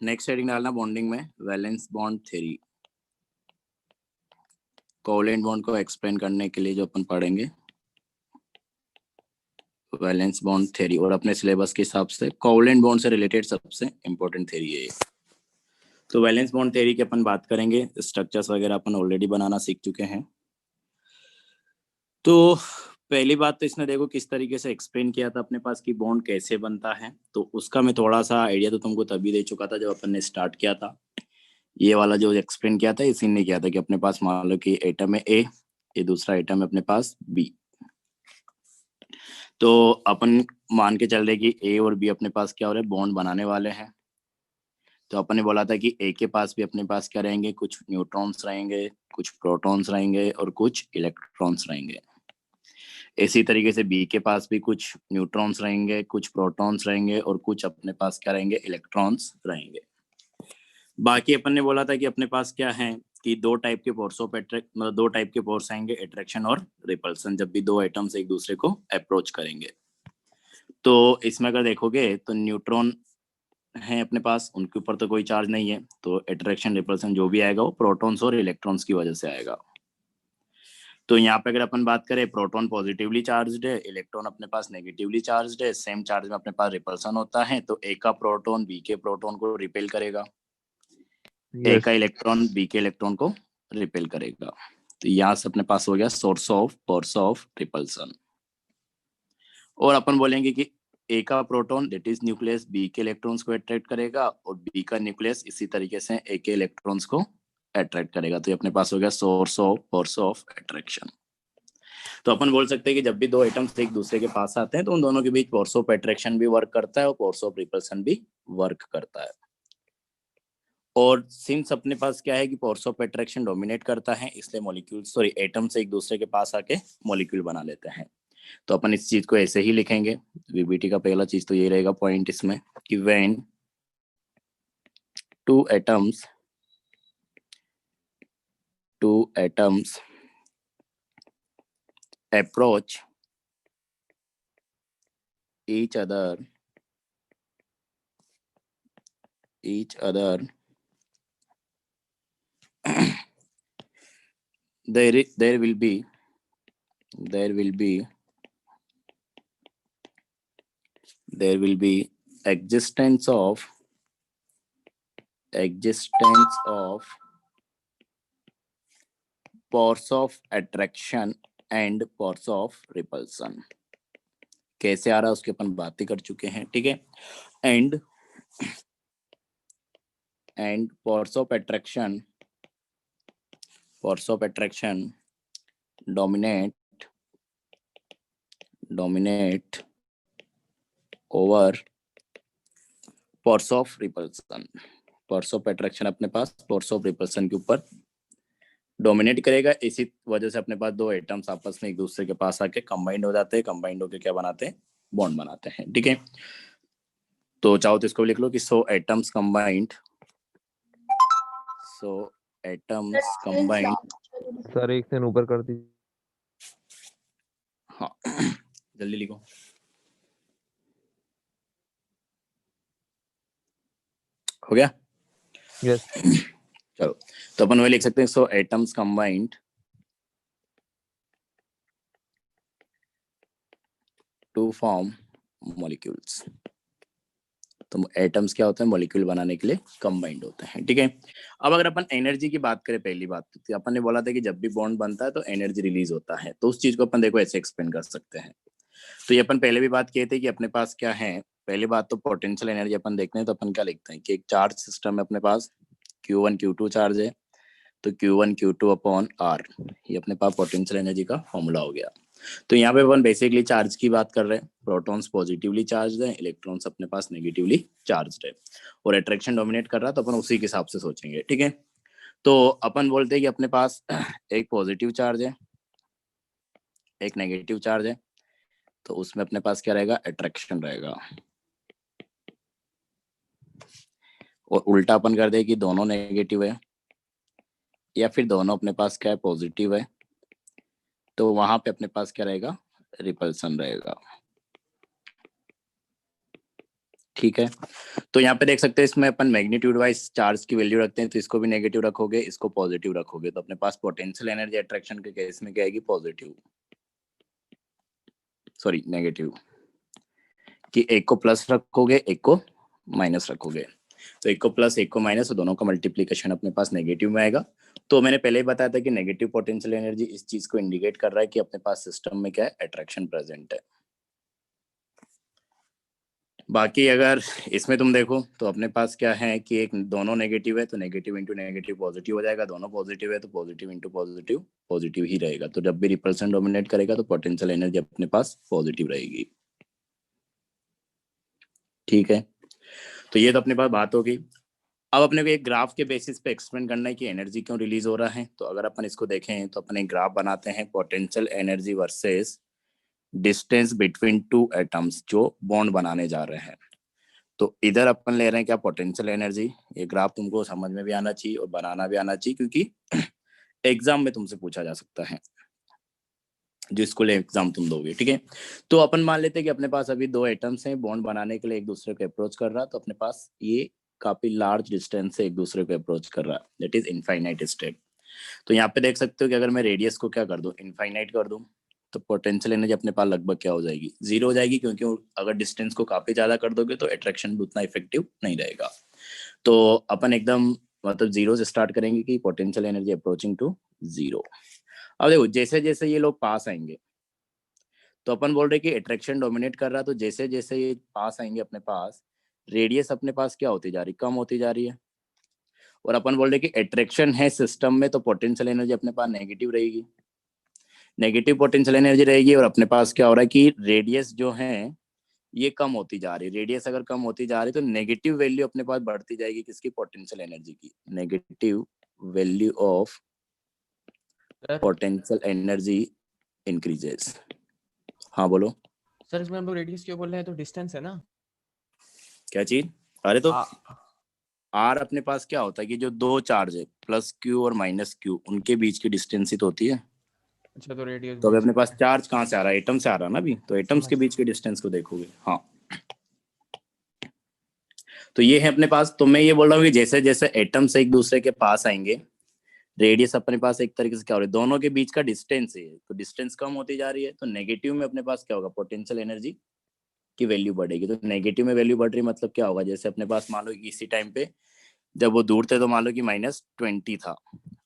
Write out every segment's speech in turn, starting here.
Next heading डालना bonding में valence bond theory, covalent bond को एक्सप्लेन करने के लिए जो अपन पढ़ेंगे वैलेंस बॉन्ड थ्योरी, और अपने सिलेबस के हिसाब से कोवलेंट बॉन्ड से रिलेटेड सबसे इंपॉर्टेंट थ्योरी है ये। तो वैलेंस बॉन्ड थ्योरी की अपन बात करेंगे, स्ट्रक्चर्स वगैरह अपन ऑलरेडी बनाना सीख चुके हैं। तो पहली बात तो इसने देखो किस तरीके से एक्सप्लेन किया था अपने पास कि बॉन्ड कैसे बनता है, तो उसका मैं थोड़ा सा आइडिया तो तुमको तभी दे चुका था जब अपन ने स्टार्ट किया था। ये वाला जो एक्सप्लेन किया था इसी ने किया था कि अपने पास मान लो कि एटम है ए, ये दूसरा एटम है अपने पास बी, तो अपन मान के चल रहे कि ए और बी अपने पास क्या हो रहे हैं, बॉन्ड बनाने वाले हैं। तो अपन ने बोला था कि ए के पास भी अपने पास क्या रहेंगे, कुछ न्यूट्रॉन्स रहेंगे, कुछ प्रोटॉन्स रहेंगे और कुछ इलेक्ट्रॉन्स रहेंगे। इसी तरीके से बी के पास भी कुछ न्यूट्रॉन्स रहेंगे, कुछ प्रोटॉन्स रहेंगे और कुछ अपने पास क्या रहेंगे, इलेक्ट्रॉन्स रहेंगे। बाकी अपन ने बोला था कि अपने पास क्या है कि दो टाइप के फोर्स ऑफ अट्रैक्ट, मतलब दो टाइप के फोर्स आएंगे, अट्रैक्शन और रिपल्सन, जब भी दो एटम्स एक दूसरे को अप्रोच करेंगे। तो इसमें अगर देखोगे तो न्यूट्रॉन है अपने पास, उनके ऊपर तो कोई चार्ज नहीं है, तो अट्रैक्शन रिपल्सन जो भी आएगा वो प्रोटॉन्स और इलेक्ट्रॉन्स की वजह से आएगा। तो यहाँ पे अगर अपन बात करें, प्रोटॉन पॉजिटिवली चार्ज्ड है, इलेक्ट्रॉन अपने पास नेगेटिवली चार्ज्ड है, सेम चार्ज में अपने पास रिपल्सन होता है, तो ए का प्रोटॉन बी के प्रोटॉन को रिपेल करेगा, ए का इलेक्ट्रॉन बी के इलेक्ट्रॉन को रिपेल करेगा। तो यहाँ से अपने पास हो गया source of force of repulsion. और अपन बोलेंगे कि ए का proton that is nucleus B के इलेक्ट्रॉन्स को अट्रैक्ट करेगा और बी का न्यूक्लियस इसी तरीके से ए के इलेक्ट्रॉन्स को अट्रैक्ट करेगा। तो ये अपने पास हो गया source of force of attraction. तो अपन बोल सकते हैं कि जब भी दो एटम्स एक दूसरे के पास आते हैं तो उन दोनों के बीच फोर्स ऑफ अट्रैक्शन भी वर्क करता है और फोर्स ऑफ रिपल्सन भी वर्क करता है। और सिंस अपने पास क्या है कि फोर्स ऑफ अट्रैक्शन डोमिनेट करता है, इसलिए मॉलिक्यूल एटम्स एक दूसरे के पास आके मॉलिक्यूल बना लेते हैं। तो अपन इस चीज को ऐसे ही लिखेंगे, वीबीटी का पहला चीज तो ये रहेगा पॉइंट इसमें कि when two atoms approach each other there will be existence of force of attraction and force of repulsion। कैसे आ रहा है उसके अपन बातें कर चुके हैं, ठीक है। And force of attraction dominate over force of repulsion। force of attraction अपने पास force of repulsion के ऊपर डोमिनेट करेगा। इसी वजह से अपने पास दो एटम्स आपस में एक दूसरे के पास आके कंबाइंड हो जाते हैं, कंबाइंड होके क्या बनाते हैं, बॉन्ड बनाते हैं, ठीक है। तो चाहो तो इसको लिख लो कि सो एटम्स कंबाइंड सर एक से ऊपर कर दीजिए। हाँ जल्दी लिखो। हो गया? यस। चलो तो अपन वही लिख सकते हैं, so atoms combined to form molecules. तो एटम्स क्या होते हैं, मॉलिक्यूल बनाने के लिए कंबाइंड होते हैं, ठीक है। अब अगर अपन एनर्जी की बात करें, पहली बात तो अपन ने बोला था कि जब भी बॉन्ड बनता है तो एनर्जी रिलीज होता है, तो उस चीज को अपन देखो ऐसे एक्सप्लेन कर सकते हैं। तो ये अपन पहले भी बात किए थे कि अपने पास क्या है, पहली बात तो पोटेंशियल एनर्जी अपन देखते हैं तो अपन क्या लिखते हैं कि एक चार्ज सिस्टम है अपने पास, Q1 Q2 चार्ज है, तो Q1 Q2 अपॉन R, ये अपने पास पोटेंशियल एनर्जी का फॉर्मूला हो गया। तो यहाँ पे अपन बेसिकली चार्ज की बात कर रहे हैं, प्रोटॉन्स पॉजिटिवली चार्ज है, इलेक्ट्रॉन्स अपने पास नेगेटिवली चार्ज है, और अट्रैक्शन डोमिनेट कर रहा है, तो अपन उसी के हिसाब से सोचेंगे, ठीक है। तो अपन बोलते हैं कि अपने पास एक पॉजिटिव चार्ज है, एक नेगेटिव चार्ज है, तो उसमें अपने पास क्या रहेगा, अट्रैक्शन रहेगा। और उल्टा अपन कर दे कि दोनों नेगेटिव है या फिर दोनों अपने पास क्या है, पॉजिटिव है, तो वहां पे अपने पास क्या रहेगा, रिपल्सन रहेगा, ठीक है, तो यहाँ पे देख सकते हैं इसमें अपन मैग्नीट्यूड वाइज चार्ज की वैल्यू रखते हैं, तो इसको भी नेगेटिव रखोगे, इसको पॉजिटिव रखोगे, तो अपने पास पोटेंशियल एनर्जी अट्रैक्शन के केस में क्या आएगी, पॉजिटिव, सॉरी नेगेटिव, कि एक को प्लस रखोगे एक को माइनस रखोगे, तो एक को प्लस एक को माइनस, तो दोनों का मल्टीप्लीकेशन अपने पास नेगेटिव में आएगा। तो मैंने पहले ही बताया था कि नेगेटिव पोटेंशियल एनर्जी इस चीज को इंडिकेट कर रहा है कि अपने पास सिस्टम में क्या है, अट्रैक्शन प्रेजेंट है। बाकी अगर इसमें तुम देखो तो अपने पास क्या है कि एक दोनों नेगेटिव है, तो नेगेटिव इंटू नेगेटिव पॉजिटिव हो जाएगा, दोनों पॉजिटिव है तो पॉजिटिव इंटू पॉजिटिव पॉजिटिव ही रहेगा, तो जब भी रिपल्सन डोमिनेट करेगा तो पोटेंशियल एनर्जी अपने पास पॉजिटिव रहेगी। ठीक है, तो ये तो अपने पास बात होगी। अब अपने को एक ग्राफ के बेसिस पे एक्सप्लेन करना है कि एनर्जी क्यों रिलीज हो रहा है। तो अगर अपन इसको देखें तो अपन एक ग्राफ बनाते हैं, potential energy versus distance between two atoms जो बॉन्ड बनाने जा रहे हैं। तो इधर अपन ले रहे हैं क्या, पोटेंशियल एनर्जी। ये ग्राफ तुमको समझ में भी आना चाहिए और बनाना भी आना चाहिए, क्योंकि एग्जाम में तुमसे पूछा जा सकता है, जिसको ले एग्जाम तुम दोगे। ठीक है, तो अपन मान लेते हैं कि अपने पास अभी दो एटम्स हैं, बॉन्ड बनाने के लिए एक दूसरे को अप्रोच कर रहा है, तो अपने पास ये काफी लार्ज डिस्टेंस से एक दूसरे को अप्रोच कर रहा है, दैट इज इनफाइनाइट स्टेप। तो यहाँ पे देख सकते हो कि अगर मैं रेडियस को क्या कर दूं, इनफाइनाइट कर दूं, तो पोटेंशियल एनर्जी अपने पास लगभग क्या हो जाएगी, जीरो हो जाएगी, क्योंकि अगर डिस्टेंस को काफी ज्यादा कर दोगे तो अट्रैक्शन भी उतना इफेक्टिव नहीं रहेगा। तो अपन एकदम मतलब जीरो से स्टार्ट करेंगे कि potential energy approaching to zero. अब देखो जैसे जैसे ये लोग पास आएंगे तो अपन बोल रहे कि अट्रैक्शन डोमिनेट कर रहा है, तो जैसे जैसे ये पास आएंगे अपने पास, रेडियस अपने पास क्या होती जा रही, कम होती जा रही है। और अपन बोल रहे कि अट्रैक्शन है सिस्टम में, तो पोटेंशियल एनर्जी अपने पास नेगेटिव रहेगी, नेगेटिव पोटेंशियल एनर्जी रहेगी। और अपने पास क्या हो रहा है कि रेडियस जो है ये कम होती जा रही है, रेडियस अगर कम होती जा रही है तो नेगेटिव वैल्यू अपने पास बढ़ती जाएगी, किसकी, पोटेंशियल एनर्जी की, negative value of potential energy increases. हाँ बोलो सर, इसमें हम लोग रेडियस क्यों बोल रहे हैं, तो डिस्टेंस है ना, क्या चीज। अरे तो आ, आर अपने पास क्या होता है कि जो दो चार्ज है प्लस क्यू और माइनस क्यू, उनके बीच की डिस्टेंस ही तो होती है। अच्छा, तो रेडियस तो अभी बोल अपने पास सकते हैं। चार्ज कहाँ से आ रहा है, एटम से आ रहा है ना अभी, तो एटम्स के समझ बीच के डिस्टेंस को देखोगे। हाँ, तो ये है अपने पास। तो मैं ये बोल रहा हूँ कि जैसे जैसे एटम्स एक दूसरे के पास आएंगे, रेडियस अपने पास एक तरीके से क्या हो रहा है, दोनों के बीच का डिस्टेंस है, तो डिस्टेंस कम होती जा रही है, तो नेगेटिव में अपने पास क्या होगा, पोटेंशियल एनर्जी की वैल्यू बढ़ेगी। तो नेगेटिव में वैल्यू बढ़ रही मतलब क्या होगा, जैसे अपने पास मान लो कि इसी टाइम पे जब वो दूर थे तो मान लो कि -20 था,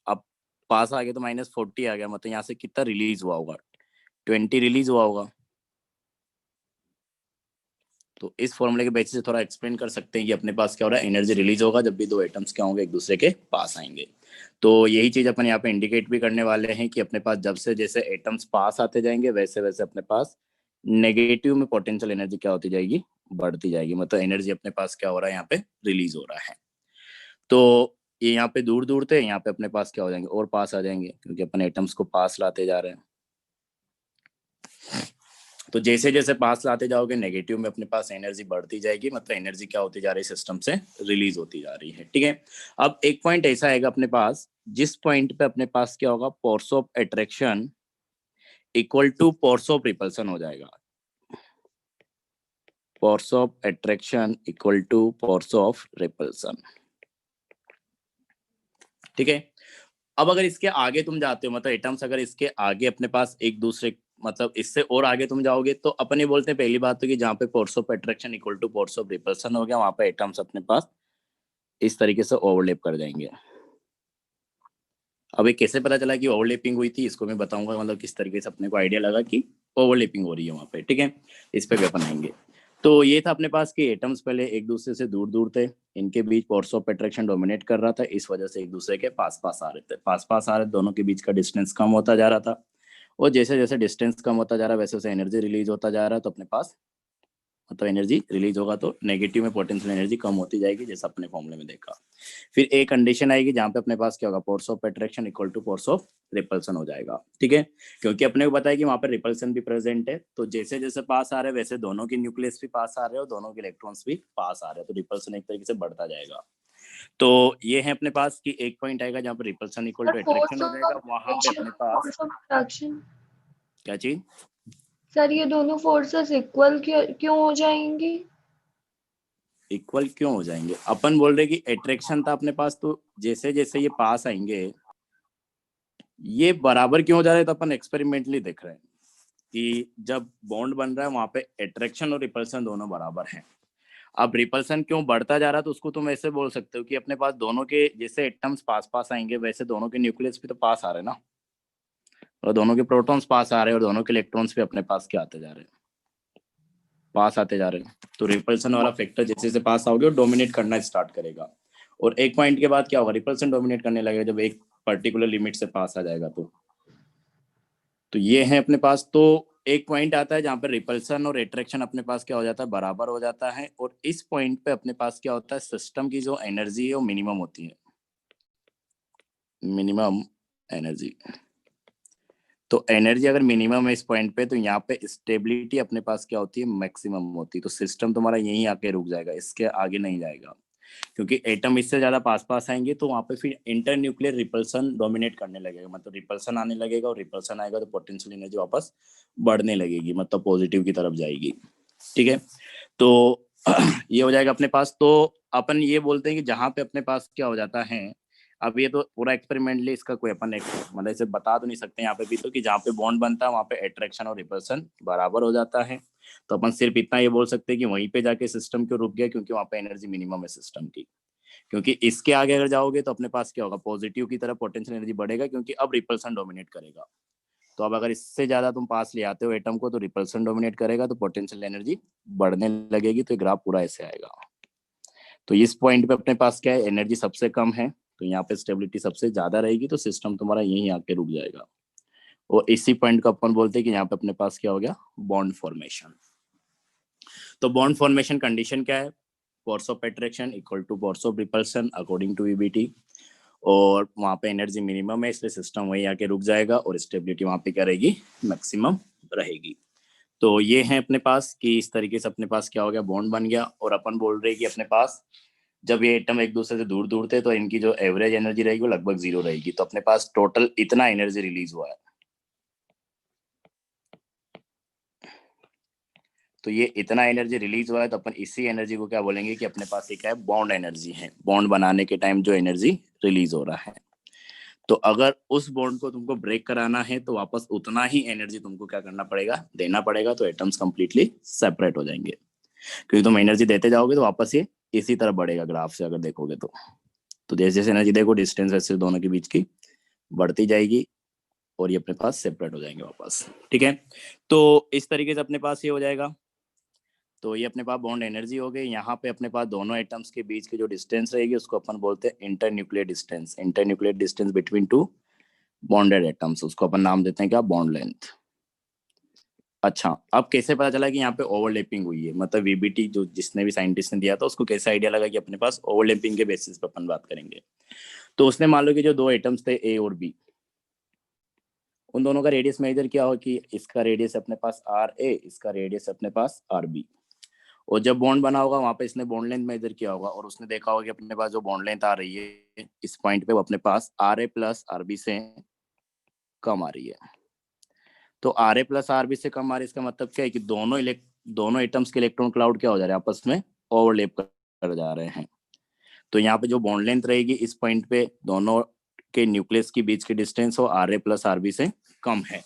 अब पास आ गया तो -40 आ गया, मतलब यहाँ से कितना रिलीज हुआ होगा, 20 रिलीज हुआ होगा। तो इस फॉर्मूले के बेसिस से थोड़ा एक्सप्लेन कर सकते हैं कि अपने पास क्या हो रहा है, एनर्जी रिलीज होगा जब भी दो एटम्स क्या होंगे, एक दूसरे के पास आएंगे। तो यही चीज अपन यहाँ पे इंडिकेट भी करने वाले हैं कि अपने पास जब से जैसे एटम्स पास आते जाएंगे वैसे वैसे अपने पास नेगेटिव में पोटेंशियल एनर्जी क्या होती जाएगी, बढ़ती जाएगी, मतलब एनर्जी अपने पास क्या हो रहा है, यहाँ पे रिलीज हो रहा है। तो ये यहाँ पे दूर दूर थे, यहाँ पे अपने पास क्या हो जाएंगे, और पास आ जाएंगे, क्योंकि अपन एटम्स को पास लाते जा रहे हैं। तो जैसे जैसे पास लाते जाओगे नेगेटिव में अपने पास एनर्जी बढ़ती जाएगी, मतलब एनर्जी क्या होती जा रही है, सिस्टम से रिलीज होती जा रही है। ठीक है, अब एक पॉइंट ऐसा आएगा अपने पास, जिस पॉइंट पे अपने पास क्या होगा, force of attraction equal to force of repulsion हो जाएगा, force of attraction equal to force of repulsion. ठीक है, अब अगर इसके आगे तुम जाते हो, मतलब एटम्स अगर इसके आगे अपने पास एक दूसरे, मतलब इससे और आगे तुम जाओगे, तो अपन ये बोलते हैं पहली बात तो कि जहाँ पे force of attraction equal to force of repulsion हो गया, वहां पे एटम्स अपने पास इस तरीके से ओवरलैप कर जाएंगे। अब ये कैसे पता चला कि ओवरलैपिंग हुई थी, इसको मैं बताऊंगा, मतलब किस तरीके से अपने को आइडिया लगा कि ओवरलैपिंग हो रही है वहां पे। ठीक है, इस पे भी अपन आएंगे। तो ये था अपने पास कि एटम्स पहले एक दूसरे से दूर दूर थे, इनके बीच फोर्स ऑफ अट्रैक्शन डोमिनेट कर रहा था, इस वजह से एक दूसरे के पास पास आ रहे थे, पास पास आ रहे, दोनों के बीच का डिस्टेंस कम होता जा रहा था। और जैसे जैसे डिस्टेंस कम होता जा रहा है वैसे वैसे एनर्जी रिलीज होता जा रहा है, तो अपने पास मतलब एनर्जी रिलीज होगा तो नेगेटिव में पोटेंशियल एनर्जी कम होती जाएगी, जैसा अपने फॉर्मूले में देखा। फिर एक कंडीशन आएगी जहां पे अपने पास क्या होगा, force of attraction equal to force of repulsion हो जाएगा। ठीक है, क्योंकि अपने को पता है कि वहां पर रिपल्सन भी प्रेजेंट है, तो जैसे जैसे पास आ रहे हैं वैसे दोनों के न्यूक्लियस भी पास आ रहे हैं और दोनों के इलेक्ट्रॉन्स भी पास आ रहे हैं, तो रिपल्सन एक तरीके से बढ़ता जाएगा। तो ये है अपने पास कि एक पॉइंट आएगा जहाँ पर रिपल्सन इक्वल टू अट्रैक्शन हो जाएगा, वहां पे अपने पास क्या चीज, सर ये दोनों फोर्सेस इक्वल क्यों हो जाएंगी? इक्वल क्यों हो जाएंगे? अपन बोल रहे कि अट्रैक्शन था अपने पास, तो जैसे जैसे ये पास आएंगे ये बराबर क्यों हो जा रहे हैं, तो अपन एक्सपेरिमेंटली देख रहे हैं कि जब बॉन्ड बन रहा है वहां पे अट्रैक्शन और रिपल्सन दोनों बराबर हैं। अब रिपल्सन क्यों बढ़ता जा रहा है, तो उसको तुम ऐसे बोल सकते हो कि अपने पास दोनों के जैसे एटम्स पास पास आएंगे वैसे दोनों के न्यूक्लियस भी तो पास आ रहे हैं ना, और दोनों के प्रोटॉन्स पास आ रहे हैं और दोनों के इलेक्ट्रॉन्स भी अपने पास क्या आते जा रहे हैं, पास आते जा रहे हैं। तो रिपल्सन वाला फैक्टर जैसे जैसे पास आओगे और डोमिनेट करना स्टार्ट करेगा, और एक पॉइंट के बाद क्या होगा, रिपल्सन डोमिनेट करने लगेगा जब एक पर्टिकुलर लिमिट से पास आ जाएगा। तो ये है अपने पास। तो एक पॉइंट आता है जहाँ पर रिपल्सन और एट्रैक्शन अपने पास क्या हो जाता है, बराबर हो जाता है, और इस पॉइंट पे अपने पास क्या होता है, सिस्टम की जो एनर्जी है वो मिनिमम होती है, मिनिमम एनर्जी। तो एनर्जी अगर मिनिमम है इस पॉइंट पे, तो यहाँ पे स्टेबिलिटी अपने पास क्या होती है, मैक्सिमम होती है। तो सिस्टम तुम्हारा यहीं आके रुक जाएगा, इसके आगे नहीं जाएगा, क्योंकि एटम इससे ज्यादा पास पास आएंगे तो वहां पे फिर इंटर न्यूक्लियर रिपल्सन डोमिनेट करने लगेगा, मतलब रिपल्सन आने लगेगा, और रिपल्सन आएगा तो पोटेंशियल एनर्जी वापस बढ़ने लगेगी, मतलब पॉजिटिव की तरफ जाएगी। ठीक है, तो ये हो जाएगा अपने पास। तो अपन ये बोलते हैं कि जहां पे अपने पास क्या हो जाता है, अब ये तो पूरा एक्सपेरिमेंटली इसका कोई अपन मतलब इसे बता तो नहीं सकते यहाँ पे भी, तो कि जहाँ पे बॉन्ड बनता है वहां पे अट्रैक्शन और रिपल्सन बराबर हो जाता है। तो अपन सिर्फ इतना ये बोल सकते हैं कि वहीं पे जाके सिस्टम क्यों रुक गया, क्योंकि वहां पे एनर्जी मिनिमम है सिस्टम की। क्योंकि इसके आगे अगर जाओगे तो अपने पास क्या होगा, पॉजिटिव की तरफ पोटेंशियल एनर्जी बढ़ेगा, क्योंकि अब रिपल्सन डोमिनेट करेगा। तो अब अगर इससे ज्यादा तुम पास ले आते हो एटम को, तो रिपल्सन डोमिनेट करेगा, तो पोटेंशियल एनर्जी बढ़ने लगेगी। तो ग्राफ पूरा ऐसे आएगा। तो इस पॉइंट पे अपने पास क्या है, एनर्जी सबसे कम है, तो यहाँ पे स्टेबिलिटी सबसे ज्यादा रहेगी, तो सिस्टम तुम्हारा यहीं आके रुक जाएगा। और इसी पॉइंट को अपन बोलते हैं कि यहाँ पे अपने पास क्या हो गया, बॉन्ड फॉर्मेशन। तो बॉन्ड फॉर्मेशन कंडीशन क्या है, force of attraction equal to force of repulsion according to EBT, और वहां पे एनर्जी मिनिमम है, इसलिए सिस्टम वहीं आके रुक जाएगा, और स्टेबिलिटी वहां पे क्या रहेगी, मैक्सिमम रहेगी। तो ये है अपने पास कि इस तरीके से अपने पास क्या हो गया, बॉन्ड बन गया। और अपन बोल रहे हैं कि अपने पास जब ये एटम एक दूसरे से दूर दूर थे, तो इनकी जो एवरेज एनर्जी रहेगी वो लगभग 0 रहेगी। तो अपने पास टोटल इतना एनर्जी रिलीज हुआ है। तो ये इतना एनर्जी रिलीज हुआ है, तो अपन इसी एनर्जी को क्या बोलेंगे कि अपने पास एक है बॉन्ड एनर्जी है, बॉन्ड बनाने के टाइम जो एनर्जी रिलीज हो रहा है। तो अगर उस बॉन्ड को तुमको ब्रेक कराना है, तो वापस उतना ही एनर्जी तुमको क्या करना पड़ेगा, देना पड़ेगा। तो एटम्स कंप्लीटली सेपरेट हो जाएंगे, क्योंकि तुम एनर्जी देते जाओगे तो वापस ये इसी तरह बढ़ेगा ग्राफ से अगर देखोगे तो जैसे जैसे एनर्जी देखो डिस्टेंस वैसे दोनों के बीच की बढ़ती जाएगी, और ये अपने पास सेपरेट हो जाएंगे वापस। ठीक है, तो इस तरीके से अपने पास ये हो जाएगा। तो ये अपने पास बॉन्ड एनर्जी हो गई। यहाँ पे अपने पास दोनों एटम्स के बीच की जो डिस्टेंस रहेगी उसको अपन बोलते हैं internuclear distance, internuclear distance between to bonded atoms, उसको अपन नाम देते हैं क्या, बॉन्ड लेंथ। अच्छा, अब कैसे पता चला कि यहाँ पे ओवरलैपिंग हुई है, मतलब वीबीटी जो जिसने भी साइंटिस्ट ने दिया था उसको कैसे आइडिया लगा कि अपने पास ओवरलैपिंग के बेसिस पे अपन बात करेंगे। तो उसने मान लो कि जो दो एटम्स थे ए और बी, उन दोनों का रेडियस मेजर किया हो कि इसका रेडियस अपने पास आर ए, इसका रेडियस अपने पास आर बी। और जब बॉन्ड बना होगा वहां पे इसने बॉन्ड लेंथ मेजर किया होगा, और उसने देखा होगा कि अपने पास जो बॉन्ड लेंथ आ रही है इस पॉइंट पे वो अपने पास R A plus R B से कम आ रही है। तो R A plus R B से कम आ रही है, इसका मतलब क्या है कि दोनों एटम्स के इलेक्ट्रॉन क्लाउड क्या हो जा रहे हैं, आपस में ओवरलैप कर जा रहे हैं। तो यहाँ पे जो बॉन्ड लेंथ रहेगी इस पॉइंट पे दोनों के न्यूक्लियस के बीच की डिस्टेंस हो R A plus R B से कम है।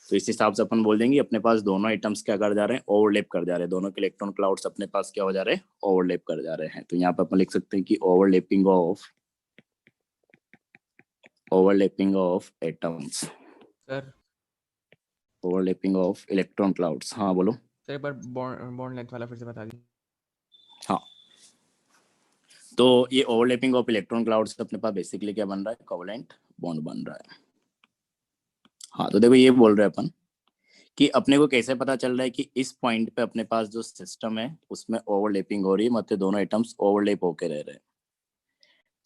तो इस हिसाब से अपन बोल देंगे अपने पास दोनों आइटम्स क्या कर जा रहे हैं, ओवरलैप कर जा रहे हैं, दोनों के इलेक्ट्रॉन क्लाउड्स अपने पास क्या हो जा रहे हैं, ओवरलैप कर जा रहे हैं। तो यहाँ पे अपन लिख सकते हैं कि overlapping of atoms, sir overlapping of electron clouds. हाँ बोलो। सर एक बार बॉन्ड लेंथ वाला फिर से बता दीजिए। हाँ, तो ये ओवरलैपिंग ऑफ इलेक्ट्रॉन क्लाउड्स अपने पास बेसिकली क्या बन रहा है, कोवेलेंट बॉन्ड बन रहा है। हाँ, तो देखो ये बोल रहे हैं अपन कि अपने को कैसे पता चल रहा है कि इस पॉइंट पे अपने पास जो सिस्टम है उसमें ओवरलैपिंग हो रही है, मतलब दोनों एटम्स ओवरलैप होके रह रहे हैं।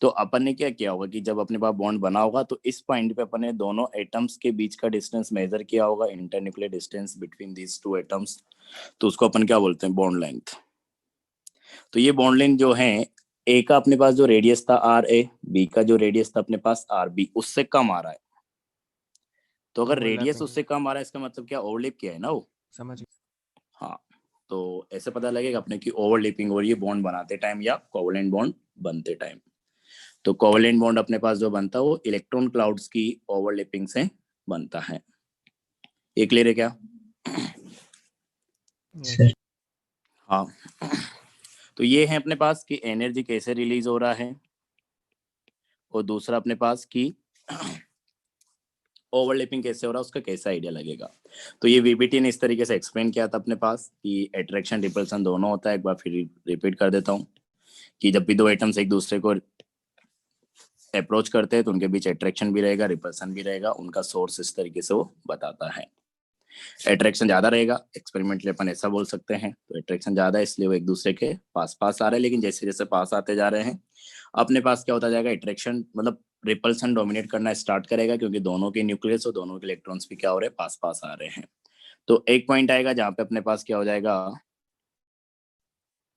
तो अपन ने क्या किया होगा कि जब अपने पास बॉन्ड बना होगा तो इस पॉइंट पे अपन ने दोनों एटम्स के बीच का डिस्टेंस मेजर किया होगा, internuclear distance between these two atoms. तो उसको अपन क्या बोलते हैं, बॉन्ड लेंथ। तो ये बॉन्ड लेंथ जो है, ए का अपने पास जो रेडियस था आर ए, बी का जो रेडियस था अपने पास आर बी, उससे कम आ रहा है। तो अगर रेडियस ओवरलैपिंग उससे कम आ रहा है इसका मतलब क्या, ओवरलैप किया है ना वो। समझ गए। हाँ, तो ऐसे पता लगेगा अपने की ओवरलैपिंग हो रही है बॉन्ड बनाते टाइम या कोवलेंट बॉन्ड बनते टाइम। तो कोवलेंट बॉन्ड अपने पास जो बनता है वो इलेक्ट्रॉन क्लाउड्स की ओवरलैपिंग से बनता है। ये क्लियर है क्या? Yes. हाँ। तो ये है अपने पास कि एनर्जी कैसे रिलीज हो रहा है, और दूसरा अपने पास कि ओवरलैपिंग कैसे हो रहा है उसका कैसा आइडिया लगेगा। तो ये वीबीटी ने इस तरीके से एक्सप्लेन किया था अपने पास कि अट्रैक्शन रिपल्सन दोनों होता है। एक बार फिर रिपीट कर देता हूँ कि जब भी दो एटम्स एक दूसरे को अप्रोच करते हैं तो उनके बीच अट्रैक्शन भी रहेगा, रिपल्सन भी रहेगा। उनका सोर्स इस तरीके से वो बताता है। अट्रैक्शन ज्यादा रहेगा, एक्सपेरिमेंटली अपन ऐसा बोल सकते हैं। तो अट्रैक्शन ज्यादा है इसलिए वो एक दूसरे के पास पास आ रहे हैं, लेकिन जैसे जैसे पास आते जा रहे हैं अपने पास क्या होता जाएगा, अट्रैक्शन मतलब रिपल्सन डोमिनेट करना स्टार्ट करेगा, क्योंकि दोनों के न्यूक्लियस और दोनों के इलेक्ट्रॉन्स भी क्या हो रहे हैं, पास पास आ रहे हैं। तो एक पॉइंट आएगा जहां पे अपने पास क्या हो जाएगा,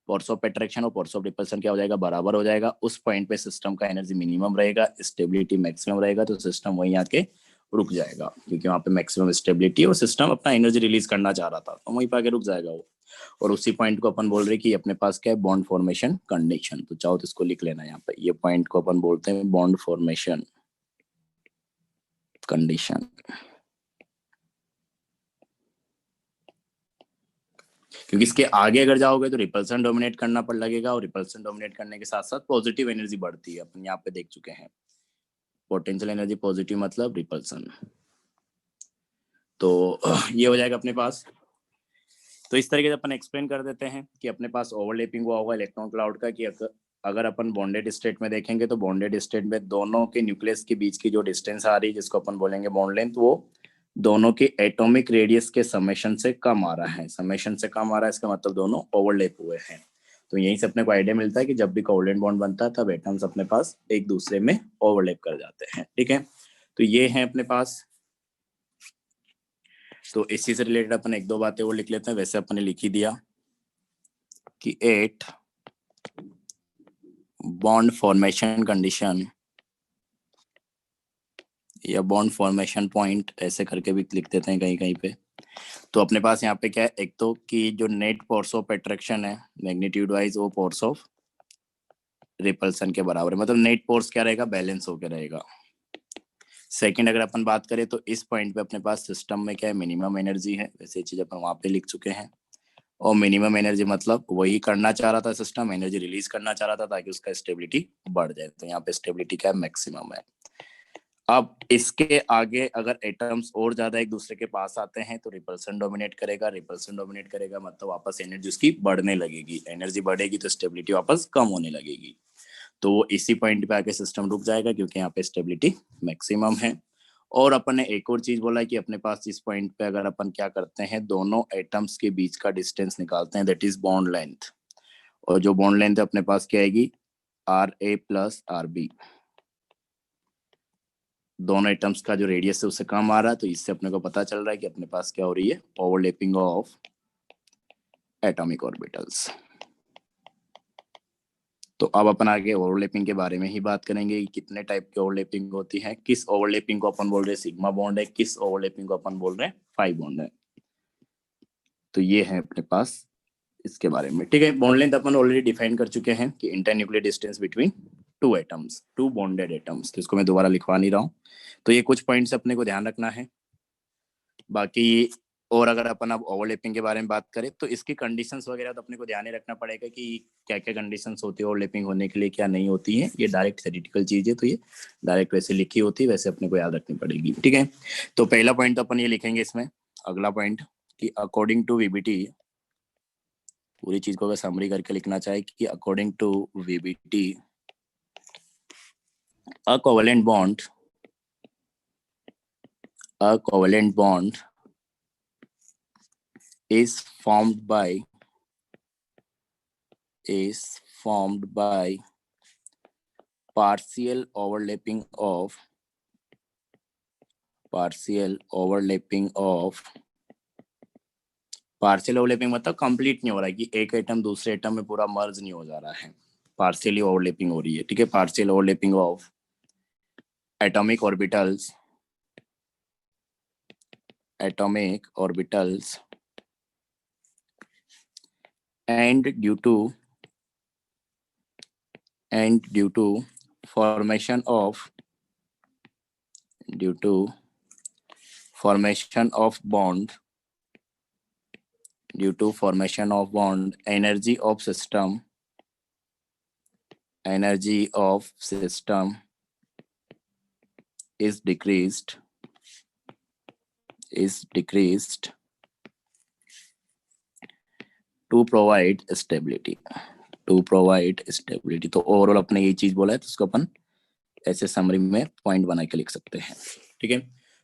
फोर्स ऑफ अट्रैक्शन और फोर्स ऑफ रिपल्सन क्या हो जाएगा, बराबर हो जाएगा। उस पॉइंट पे सिस्टम का एनर्जी मिनिमम रहेगा, स्टेबिलिटी मैक्सिमम रहेगा। तो सिस्टम वहीं आके रुक जाएगा, क्योंकि वहां पे मैक्सिमम स्टेबिलिटी और सिस्टम अपना एनर्जी रिलीज करना चाह रहा था, तो वहीं पे आके रुक जाएगा वो। और उसी पॉइंट को अपन बोल रहे कि अपने पास क्या है, बॉन्ड फॉर्मेशन कंडीशन। तो चाहो तो इसको लिख लेना यहाँ पे, ये पॉइंट को अपन बोलते हैं बॉन्ड फॉर्मेशन कंडीशन। क्योंकि इसके आगे अगर जाओगे तो रिपल्सन डोमिनेट करना पड़ लगेगा, और रिपल्सन डोमिनेट करने के साथ साथ पॉजिटिव एनर्जी बढ़ती है। अपन यहाँ पे देख चुके हैं पोटेंशियल एनर्जी पॉजिटिव मतलब रिपल्सन। तो ये हो जाएगा अपने पास। तो इस तरीके से अपन एक्सप्लेन कर देते हैं कि अपने पास ओवरलैपिंग हुआ होगा इलेक्ट्रॉन क्लाउड का, कि अगर अपन बॉन्डेड स्टेट में देखेंगे तो बॉन्डेड स्टेट में दोनों के न्यूक्लियस के बीच की जो डिस्टेंस आ रही है, जिसको अपन बोलेंगे बॉन्ड लेंथ, वो दोनों के एटॉमिक रेडियस के समेशन से कम आ रहा है। समेशन से कम आ रहा है इसका मतलब दोनों ओवरलैप हुए हैं। तो यहीं से अपने को आइडिया मिलता है कि जब भी कोवलेंट बॉन्ड बनता है तब एटम्स अपने पास एक दूसरे में ओवरलैप कर जाते हैं। ठीक है, तो ये है अपने पास। तो इसी से रिलेटेड अपन एक दो बातें वो लिख लेते हैं। वैसे अपन ने लिख ही दिया कि एट बॉन्ड फॉर्मेशन कंडीशन या बॉन्ड फॉर्मेशन पॉइंट ऐसे करके भी लिख देते हैं कहीं कहीं पे। तो अपने पास यहाँ पे क्या है, एक तो कि जो नेट फोर्स ऑफ अट्रैक्शन है मैग्नीट्यूड वाइज, वो फोर्स ऑफ रिपल्सन के बराबर है। मतलब नेट फोर्स क्या रहेगा, बैलेंस होकर रहेगा। सेकंड अगर अपन बात करें तो इस पॉइंट पे अपने पास सिस्टम में क्या है, मिनिमम एनर्जी है। वैसे चीज अपन वहां पे लिख चुके हैं। और मिनिमम एनर्जी मतलब वही करना चाह रहा था सिस्टम, एनर्जी रिलीज करना चाह रहा था ताकि उसका स्टेबिलिटी बढ़ जाए। तो यहाँ पे स्टेबिलिटी क्या है, मैक्सिमम है। अब इसके आगे अगर एटम्स और ज्यादा एक दूसरे के पास आते हैं तो रिपल्सन डोमिनेट करेगा। रिपल्सन डोमिनेट करेगा मतलब वापस एनर्जी उसकी बढ़ने लगेगी। एनर्जी बढ़ेगी तो स्टेबिलिटी वापस कम होने लगेगी। तो वो इसी पॉइंट पे आके सिस्टम रुक जाएगा, क्योंकि यहाँ पे स्टेबिलिटी मैक्सिमम है। और अपन ने एक और चीज बोला कि अपने पास इस पॉइंट पे अगर अपन क्या करते हैं, दोनों एटम्स के बीच का डिस्टेंस निकालते हैं, दैट इज बॉन्ड लेंथ। और जो बॉन्ड लेंथ अपने पास क्या आएगी, R A plus R B. दोनों एटम्स का जो रेडियस है उससे कम आ रहा है, तो इससे अपने को पता चल रहा है कि अपने पास क्या हो रही है, ओवरलैपिंग ऑफ एटॉमिक ऑर्बिटल्स। तो अब अपन आगे ओवरलैपिंग के बारे में ही बात करेंगे कि कितने टाइप की ओवरलैपिंग होती है, किस ओवरलैपिंग को अपन बोल रहे हैं सिग्मा बॉन्ड है, किस ओवरलैपिंग को अपन बोल रहे हैं पाई बॉन्ड है। तो ये है अपने पास इसके बारे में। ठीक है, बॉन्ड लेंथ अपन ऑलरेडी डिफाइन कर चुके हैं कि internuclear distance between two atoms, two bonded atoms. तो इसको मैं दोबारा लिखवा नहीं रहा हूँ। तो ये कुछ पॉइंट्स अपने को ध्यान रखना है। बाकी और अगर अपन अब ओवरलैपिंग के बारे में बात करें तो इसकी कंडीशंस वगैरह तो अपने को ध्यान रखना पड़ेगा कि क्या क्या कंडीशंस होती है ओवरलैपिंग होने के लिए, क्या नहीं होती है। ये डायरेक्ट थ्योरेटिकल चीज है, तो ये डायरेक्ट वैसे लिखी होती है, वैसे अपने को याद रखनी पड़ेगी। ठीक है, तो पहला पॉइंट तो अपन ये लिखेंगे इसमें। अगला पॉइंट कि अकॉर्डिंग टू वीबीटी, पूरी चीज को अगर समरी करके लिखना चाहे कि according to VBT a covalent bond is formed by partial overlapping of partial overlapping मतलब कंप्लीट नहीं हो रहा है कि एक एटम दूसरे एटम में पूरा मर्ज नहीं हो जा रहा है, पार्शियली ओवरलैपिंग हो रही है। ठीक है, partial overlapping of atomic orbitals and due to formation of bond, energy of system is decreased to provide stability. तो ओवरऑल अपने ये चीज बोला है, तो उसको अपन ऐसे समरी में पॉइंट बना के लिख सकते हैं। ठीक है,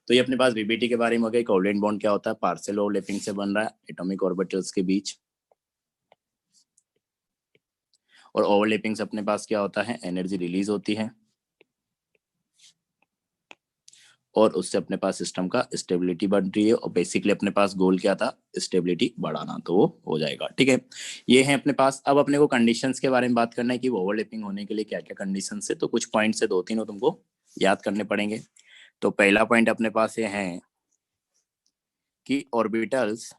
तो ये अपने पास वीबीटी के बारे में हो गया। कोवलेंट बॉन्ड क्या होता है? पार्शियल ओवरलैपिंग से बन रहा है एटॉमिक ऑर्बिटल्स के बीच, और ओवरलैपिंग से अपने पास क्या होता है? एनर्जी रिलीज होती है, और उससे अपने पास सिस्टम का स्टेबिलिटी बढ़ रही है। और बेसिकली अपने पास गोल क्या था? स्टेबिलिटी बढ़ाना, तो वो हो जाएगा। ठीक है, ये है अपने पास। अब अपने को कंडीशंस के बारे में बात करना है कि ओवरलैपिंग होने के लिए क्या क्या कंडीशंस है। तो कुछ पॉइंट से 2-3 तुमको याद करने पड़ेंगे। तो पहला पॉइंट अपने पास ये है कि orbitals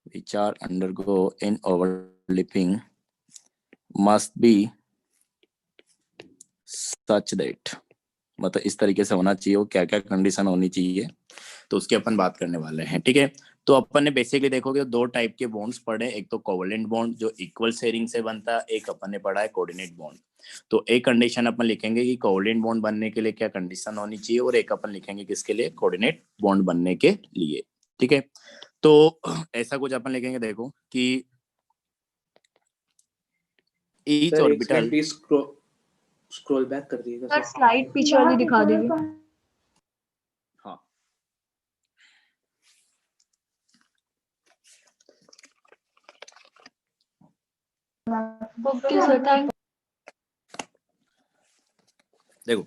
which are undergo in overlapping must be such that, मतलब इस तरीके से होना चाहिए। वो क्या क्या कंडीशन होनी चाहिए, तो उसकी अपन बात करने वाले हैं। ठीक है, तो अपन ने बेसिकली देखोगे 2 टाइप के बॉन्ड्स पढ़े, एक तो कोवलेंट बॉन्ड जो इक्वल शेयरिंग से बनता है, एक अपन ने पढ़ा है कोऑर्डिनेट बॉन्ड। तो एक कंडीशन अपन लिखेंगे कि कोवलेंट बॉन्ड बनने के लिए क्या कंडीशन होनी चाहिए, और एक अपन लिखेंगे किसके लिए? कोऑर्डिनेट बॉन्ड बनने के लिए। ठीक है, तो ऐसा कुछ अपन लिखेंगे, देखो कि ईच सर एक orbital, second please scroll back कर दीजिएगा सर सर। स्लाइड पीछे वाली दिखा दीजिए। हाँ ओके सर, थैंक। देखो,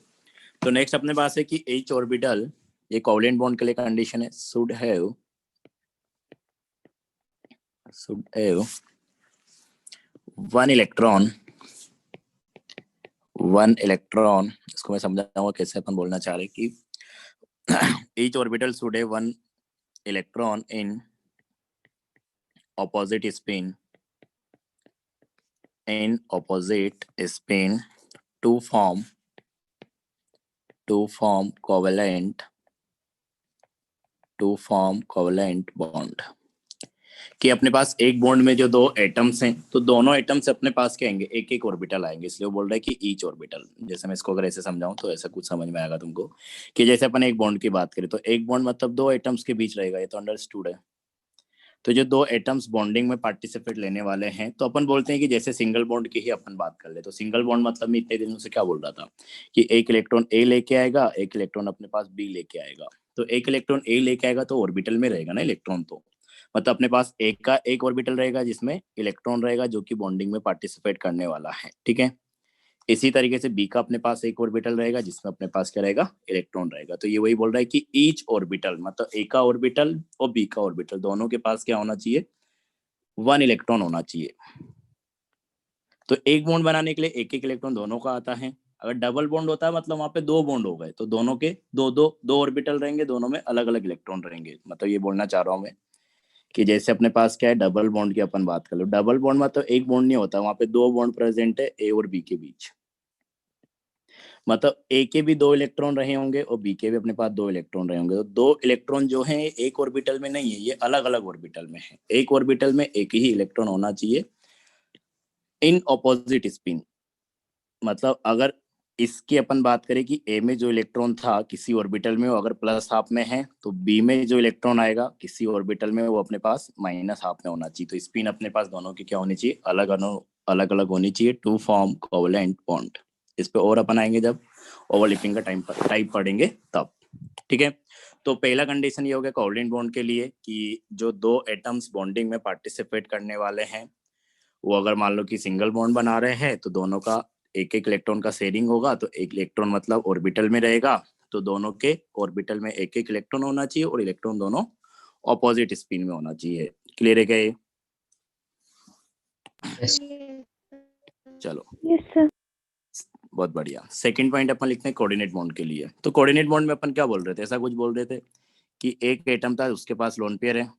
तो नेक्स्ट अपने पास है कि एच ऑर्बिटल, ये कोवलेंट बॉन्ड के लिए कंडीशन है, शुड हैव वन इलेक्ट्रॉन। इसको मैं समझाऊंगा कैसे अपन बोलना चाह रहे कि each orbital should have one electron in opposite spin to form covalent bond। कि अपने पास एक बॉन्ड में जो 2 एटम्स हैं, तो दोनों एटम्स अपने पास क्या आएंगे? एक एक ऑर्बिटल आएंगे, इसलिए वो बोल रहा है कि ईच ऑर्बिटल। जैसे मैं इसको अगर ऐसे समझाऊं तो ऐसा कुछ समझ में आएगा तुमको कि जैसे अपन एक बॉन्ड की बात करें, तो एक बॉन्ड मतलब 2 एटम्स के बीच रहेगा, ये तो अंडरस्टूड है। तो जो 2 एटम्स बॉन्डिंग में पार्टिसिपेट लेने वाले हैं, तो अपन बोलते हैं कि जैसे सिंगल बॉन्ड की ही अपन बात कर ले, तो सिंगल बॉन्ड मतलब मैं इतने दिनों से क्या बोल रहा था कि एक इलेक्ट्रॉन ए लेके आएगा, एक इलेक्ट्रॉन अपने पास बी लेके आएगा। तो एक इलेक्ट्रॉन ए लेके आएगा तो ऑर्बिटल में रहेगा ना इलेक्ट्रॉन, तो मतलब अपने पास एक का एक ऑर्बिटल रहेगा जिसमें इलेक्ट्रॉन रहेगा जो कि बॉन्डिंग में पार्टिसिपेट करने वाला है। ठीक है, इसी तरीके से बी का अपने पास एक ऑर्बिटल रहेगा जिसमें अपने पास क्या रहेगा? इलेक्ट्रॉन रहेगा। तो ये वही बोल रहा है कि ईच ऑर्बिटल मतलब ए का ऑर्बिटल और बी का ऑर्बिटल दोनों के पास क्या होना चाहिए? 1 इलेक्ट्रॉन होना चाहिए। तो एक बॉन्ड बनाने के लिए एक एक इलेक्ट्रॉन दोनों का आता है। अगर डबल बॉन्ड होता है मतलब वहां पे 2 बॉन्ड हो गए, तो दोनों के दो ऑर्बिटल रहेंगे, दोनों में अलग अलग इलेक्ट्रॉन रहेंगे। मतलब ये बोलना चाह रहा हूं मैं कि जैसे अपने पास क्या है, डबल बॉन्ड की अपन बात कर लो, डबल बॉन्ड मतलब एक बॉन्ड नहीं होता, वहां पे 2 बॉन्ड प्रेजेंट है ए और बी के बीच। मतलब ए के भी 2 इलेक्ट्रॉन रहे होंगे और बी के भी अपने पास 2 इलेक्ट्रॉन रहे होंगे। तो 2 इलेक्ट्रॉन जो है एक ऑर्बिटल में नहीं है, ये अलग अलग ऑर्बिटल में है। एक ऑर्बिटल में एक ही इलेक्ट्रॉन होना चाहिए इन ऑपोजिट स्पिन। मतलब अगर इसकी अपन बात करें कि ए में जो इलेक्ट्रॉन था किसी ऑर्बिटल में वो अगर प्लस हाफ में है, तो बी में जो इलेक्ट्रॉन आएगा किसी ऑर्बिटल में वो अपने पास माइनस हाफ में होना चाहिए। तो स्पिन अपने पास दोनों की क्या होनी चाहिए? अलग अलग होनी चाहिए टू फॉर्म कोवलेंट बॉन्ड। इस पे और अपन आएंगे जब ओवरलैपिंग का टाइप पढ़ेंगे तब। ठीक है, तो पहला कंडीशन ये हो गया कोवलेंट बॉन्ड के लिए कि जो 2 एटम्स बॉन्डिंग में पार्टिसिपेट करने वाले हैं, वो अगर मान लो कि सिंगल बॉन्ड बना रहे हैं तो दोनों का एक एक इलेक्ट्रॉन का शेयरिंग होगा। तो एक इलेक्ट्रॉन मतलब ऑर्बिटल में रहेगा, तो दोनों के ऑर्बिटल में एक एक इलेक्ट्रॉन होना चाहिए और इलेक्ट्रॉन दोनों ऑपोजिट स्पिन में होना चाहिए। क्लियर है क्या ये? चलो यस सर। बहुत बढ़िया। सेकंड पॉइंट अपन लिखते हैं कोऑर्डिनेट बॉन्ड के लिए। तो कोऑर्डिनेट बॉन्ड में अपन क्या बोल रहे थे, ऐसा कुछ बोल रहे थे कि एक एटम था उसके पास लोन पेयर है,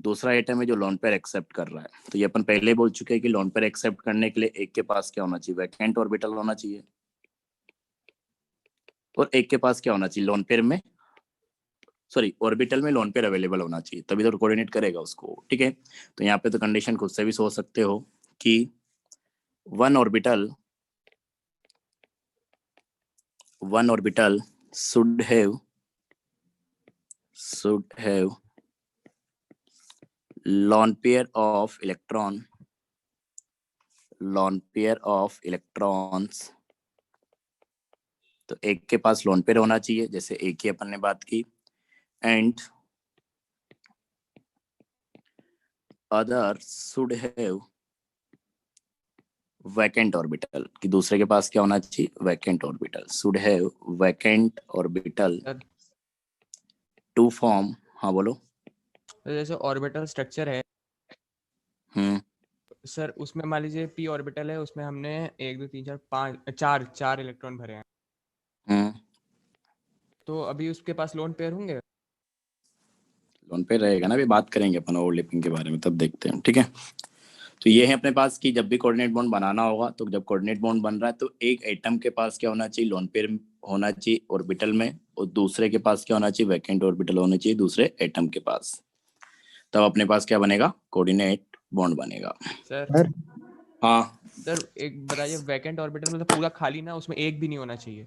दूसरा एटम है जो लोन पेयर एक्सेप्ट कर रहा है। तो ये अपन पहले ही बोल चुके हैं कि लोन पेयर एक्सेप्ट करने के लिए एक के पास क्या होना चाहिए, वैकेंट ऑर्बिटल होना चाहिए, और एक के पास क्या होना चाहिए, लोन पेयर में सॉरी ऑर्बिटल में लोन पेयर अवेलेबल होना चाहिए, तभी तो कोऑर्डिनेट करेगा उसको। ठीक है, तो यहाँ पे तो कंडीशन खुद से भी सोच सकते हो कि one orbital should have lone pair of electrons। तो एक के पास लोन पेयर होना चाहिए, जैसे एक ही अपन ने बात की, and other should have vacant orbital, कि दूसरे के पास क्या होना चाहिए, vacant orbital, should have vacant orbital sir to form. हाँ बोलो। तो जैसे ऑर्बिटल स्ट्रक्चर है सर, उसमें मान लीजिए पी ऑर्बिटल है, उसमें हमने 1 2 3 4 5 चार इलेक्ट्रॉन भरे हैं, तो अभी उसके पास लोन पेयर होंगे। लोन पेयर रहेगा ना, अभी बात करेंगे अपन ओवरलैपिंग के बारे में, तब देखते हैं। ठीक है, तो ये है अपने पास कि जब भी कोऑर्डिनेट बॉन्ड बनाना होगा, तो जब कोऑर्डिनेट बॉन्ड बन रहा है तो एक एटम के पास क्या होना चाहिए, लोन पेयर होना चाहिए ऑर्बिटल में, और दूसरे के पास क्या होना चाहिए, वैकेंट ऑर्बिटल होना चाहिए दूसरे एटम के पास। तब अपने पास क्या बनेगा, कोऑर्डिनेट बॉन्ड बनेगा। सर हाँ सर एक बताइए, वैकेंट ऑर्बिटल मतलब पूरा खाली ना, उसमें एक भी नहीं होना चाहिए।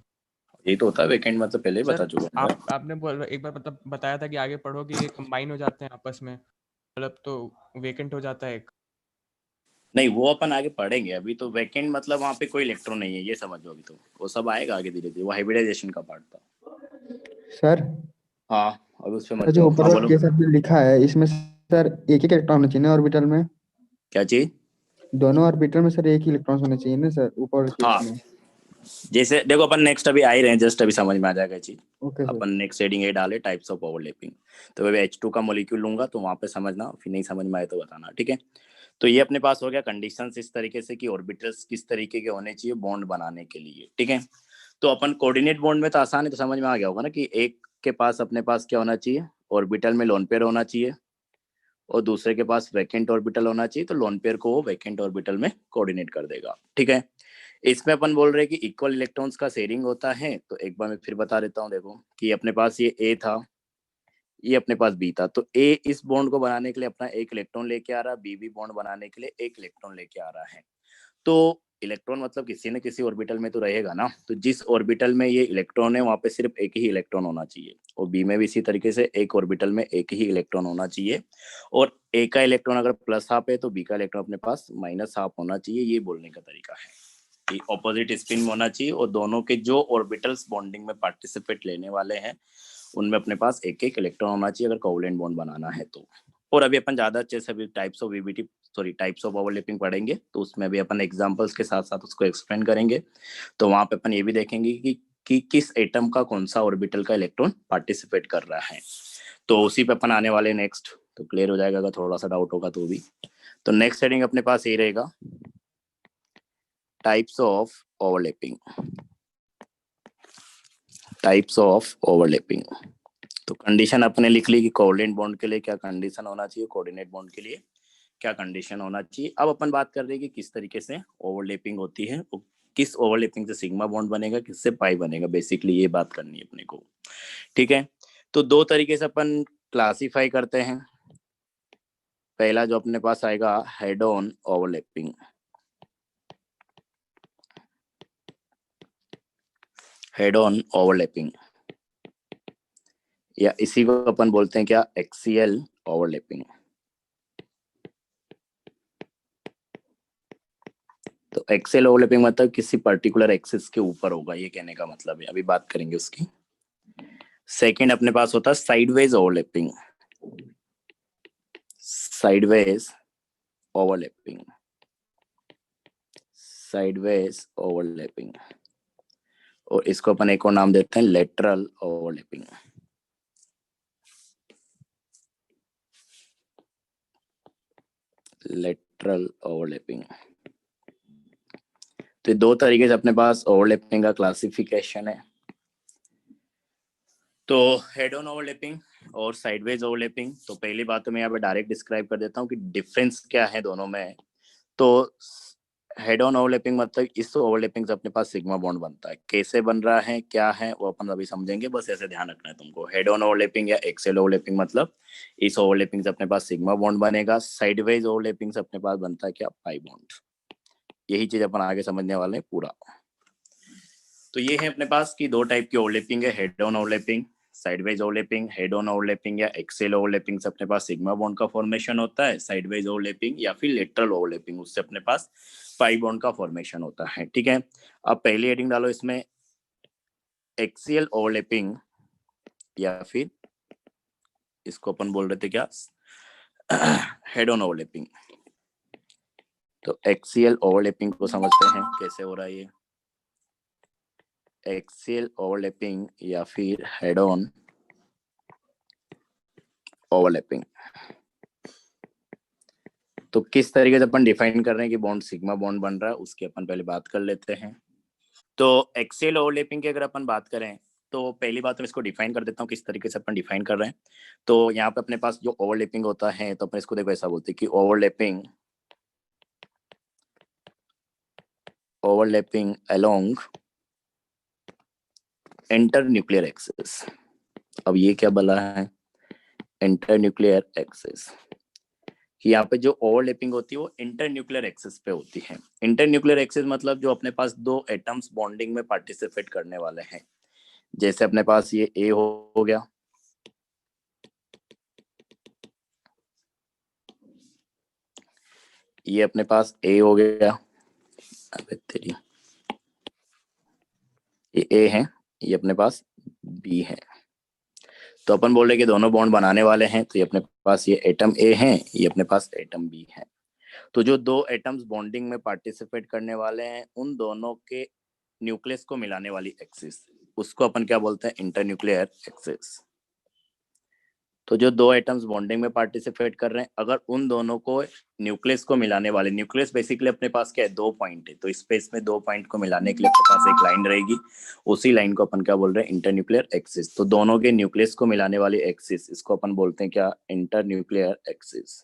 ये तो होता है वैकेंट, मतलब पहले ही बता सर चुका हूँ। आपने एक बार मतलब बताया था कि आगे पढ़ो कि ये कंबाइन हो जाते हैं आपस में, मतलब तो वेकेंट हो जाता है एक। नहीं वो अपन आगे पढ़ेंगे, अभी तो वैकेंट मतलब वहाँ पे कोई इलेक्ट्रॉन नहीं है, ये समझो। अभी तो वो सब आएगा आगे धीरे धीरे, वो हाइब्रिडाइजेशन का पार्ट था। सर हाँ अभी उस पे मत सर जो जाओ। ऊपर हाँ वाला बोलो। केस आपने लिखा है इसमें सर एक ही इलेक्ट्रॉन होना चाहिए ना ऑर्बिटल में? क्या चीज? दोनों ऑर्बिटल में सर एक ही इलेक्ट्रॉन होना चाहिए ना सर ऊपर वाले हाँ केस में? जैसे देखो अपन नेक्स्ट अभी आ ही रहे हैं, जस्ट अभी समझ में आ जाएगा चीज। Okay sir. अपन नेक्स्ट हेडिंग ये डाले टाइप्स ऑफ ओवरलैपिंग। तो मैं H2 का मॉलिक्यूल लूंगा, तो वहां पे समझना, फिर नहीं समझ में आए तो बताना। ठीक है, तो ये अपने पास हो गया कंडीशंस इस तरीके से कि ऑर्बिटल्स किस तरीके के होने चाहिए बॉन्ड बनाने के लिए। ठीक है, तो अपन कोऑर्डिनेट बॉन्ड में तो आसान है, तो समझ में आ गया होगा ना कि एक के पास अपने पास क्या होना चाहिए, ऑर्बिटल में लोन पेयर होना चाहिए, और दूसरे के पास वैकेंट ऑर्बिटल होना चाहिए, तो लोन पेयर को वो वैकेंट ऑर्बिटल में कोऑर्डिनेट कर देगा। ठीक है, इसमें अपन बोल रहे हैं कि इक्वल इलेक्ट्रॉन्स का शेयरिंग होता है। तो एक बार मैं फिर बता देता हूँ, देखो कि अपने पास ये ए था, ये अपने पास बी था, तो ए इस बॉन्ड को बनाने के लिए अपना एक इलेक्ट्रॉन लेके आ रहा है, बी भी बॉन्ड बनाने के लिए एक इलेक्ट्रॉन लेके आ रहा है। तो इलेक्ट्रॉन मतलब किसी न किसी ऑर्बिटल में तो रहेगा ना, तो जिस ऑर्बिटल में ये इलेक्ट्रॉन है वहां पे सिर्फ एक ही इलेक्ट्रॉन होना चाहिए, और बी में भी इसी तरीके से एक ऑर्बिटल में एक ही इलेक्ट्रॉन होना चाहिए, और ए का इलेक्ट्रॉन अगर प्लस हाफ है तो बी का इलेक्ट्रॉन अपने पास माइनस हाफ होना चाहिए। ये बोलने का तरीका है कि ऑपोजिट स्पिन में होना चाहिए, और दोनों के जो ऑर्बिटल्स बॉन्डिंग में पार्टिसिपेट लेने वाले हैं उनमें अपने पास एक एक इलेक्ट्रॉन होना चाहिए अगर कोवलेंट बॉन्ड बनाना है तो। और अभी अपन ज्यादा अच्छे से types of VBT types of overlapping पढ़ेंगे, तो उसमें भी अपन एग्जांपल्स के साथ साथ उसको एक्सप्लेन करेंगे। तो वहां पे अपन ये भी देखेंगे कि किस एटम का कौन सा ऑर्बिटल का इलेक्ट्रॉन पार्टिसिपेट कर रहा है। तो उसी पे अपन आने वाले नेक्स्ट, तो क्लियर हो जाएगा अगर थोड़ा सा डाउट होगा तो भी। तो नेक्स्ट हेडिंग अपने पास ये रहेगा, types of overlapping. Types of overlapping, तो कंडीशन अपने लिख ली कि कोवलेंट बॉन्ड के लिए क्या कंडीशन होना चाहिए, कोऑर्डिनेट बॉन्ड के लिए क्या कंडीशन होना चाहिए। अब अपन बात कर रहे हैं कि किस तरीके से ओवरलैपिंग होती है, किस ओवरलैपिंग से सिग्मा बॉन्ड बनेगा, किससे पाई बनेगा, बेसिकली ये बात करनी है अपने को। ठीक है, तो दो तरीके से अपन क्लासिफाई करते हैं। पहला जो अपने पास आएगा head on overlapping. Head on overlapping, या इसी को अपन बोलते हैं क्या, एक्सियल ओवरलैपिंग। तो एक्सेल ओवरलैपिंग मतलब किसी पर्टिकुलर एक्सिस के ऊपर होगा, ये कहने का मतलब है, अभी बात करेंगे उसकी। सेकंड अपने पास होता है sideways overlapping. Sideways overlapping, sideways overlapping, और इसको अपन एक और नाम देते हैं लेटरल ओवरलैपिंग। Lateral overlapping. तो दो तरीके से अपने पास ओवरलैपिंग का क्लासिफिकेशन है। तो हेड ऑन ओवरलैपिंग और साइडवेज ओवरलैपिंग। तो पहली बात तो मैं यहाँ पे डायरेक्ट डिस्क्राइब कर देता हूँ कि डिफरेंस क्या है दोनों में। तो हेड ऑन ओवरलैपिंग मतलब इस ओवरलैपिंग से अपने पास सिग्मा बॉन्ड बनता है। कैसे बन रहा है, क्या है, वो अपन अभी समझेंगे, बस ऐसे ध्यान रखना है तुमको। हेड ऑन ओवरलैपिंग या एक्सेल ओवरलैपिंग मतलब इस ओवरलैपिंग से अपने पास सिग्मा बॉन्ड बनेगा। साइडवेज ओवरलैपिंग से अपने पास बनता है क्या, पाई बॉन्ड। यही चीज अपन आगे समझने वाले हैं पूरा। तो ये है अपने पास की दो टाइप की ओवरलैपिंग है, head on overlapping, sideways overlapping. Head on overlapping या एक्सेल ओवरलैपिंग से अपने पास सिग्मा बॉन्ड का फॉर्मेशन होता है। साइडवेज ओवरलैपिंग या फिर लेटरल ओवरलैपिंग, उससे अपने पास पाई बॉन्ड का फॉर्मेशन होता है। ठीक है, अब पहली हेडिंग डालो इसमें, एक्सियल ओवरलैपिंग या फिर इसको अपन बोल रहे थे क्या, हेड ऑन ओवरलैपिंग। तो एक्सियल ओवरलैपिंग को समझते हैं कैसे हो रहा है ये। एक्सियल ओवरलैपिंग या फिर हेड ऑन ओवरलैपिंग। तो किस तरीके से अपन डिफाइन कर रहे हैं कि बॉन्ड सिग्मा बॉन्ड बन रहा है, उसकी अपन पहले बात कर लेते हैं। तो एक्सियल ओवरलैपिंग की अगर अपन बात करें तो पहली बात मैं इसको डिफाइन कर देता हूँ किस तरीके से अपन डिफाइन कर रहे हैं। तो यहाँ पे अपने पास जो ओवरलैपिंग होता है तो अपन इसको देखो ऐसा बोलते हैं कि overlapping along inter nuclear axis. अब ये क्या बोला है, इंटर न्यूक्लियर एक्सिस, कि यहाँ पे जो ओवरलैपिंग होती है वो इंटर न्यूक्लियर एक्सिस पे होती है। इंटर न्यूक्लियर एक्सिस मतलब जो अपने पास दो एटम्स बॉन्डिंग में पार्टिसिपेट करने वाले हैं। जैसे अपने पास ये ए हो गया, ये अपने पास ए हो गया, अबे तेरी, ये ए है, ये अपने पास बी है। तो अपन बोल रहे कि दोनों बॉन्ड बनाने वाले हैं। तो ये अपने पास ये एटम ए है, ये अपने पास एटम बी है। तो जो दो एटम्स बॉन्डिंग में पार्टिसिपेट करने वाले हैं उन दोनों के न्यूक्लियस को मिलाने वाली एक्सिस, उसको अपन क्या बोलते हैं, इंटर न्यूक्लियर एक्सिस। तो जो दो एटम्स बॉन्डिंग में पार्टिसिपेट कर रहे हैं, अगर उन दोनों को न्यूक्लियस को मिलाने वाले, न्यूक्लियस बेसिकली अपने पास क्या है, दो पॉइंट है। तो स्पेस में दो पॉइंट को मिलाने के लिए अपने पास एक लाइन रहेगी, उसी लाइन को अपन क्या बोल रहे हैं, इंटर न्यूक्लियर एक्सिस। तो दोनों के न्यूक्लियस को मिलाने वाली एक्सिस, इसको अपन बोलते हैं क्या, inter nuclear axis.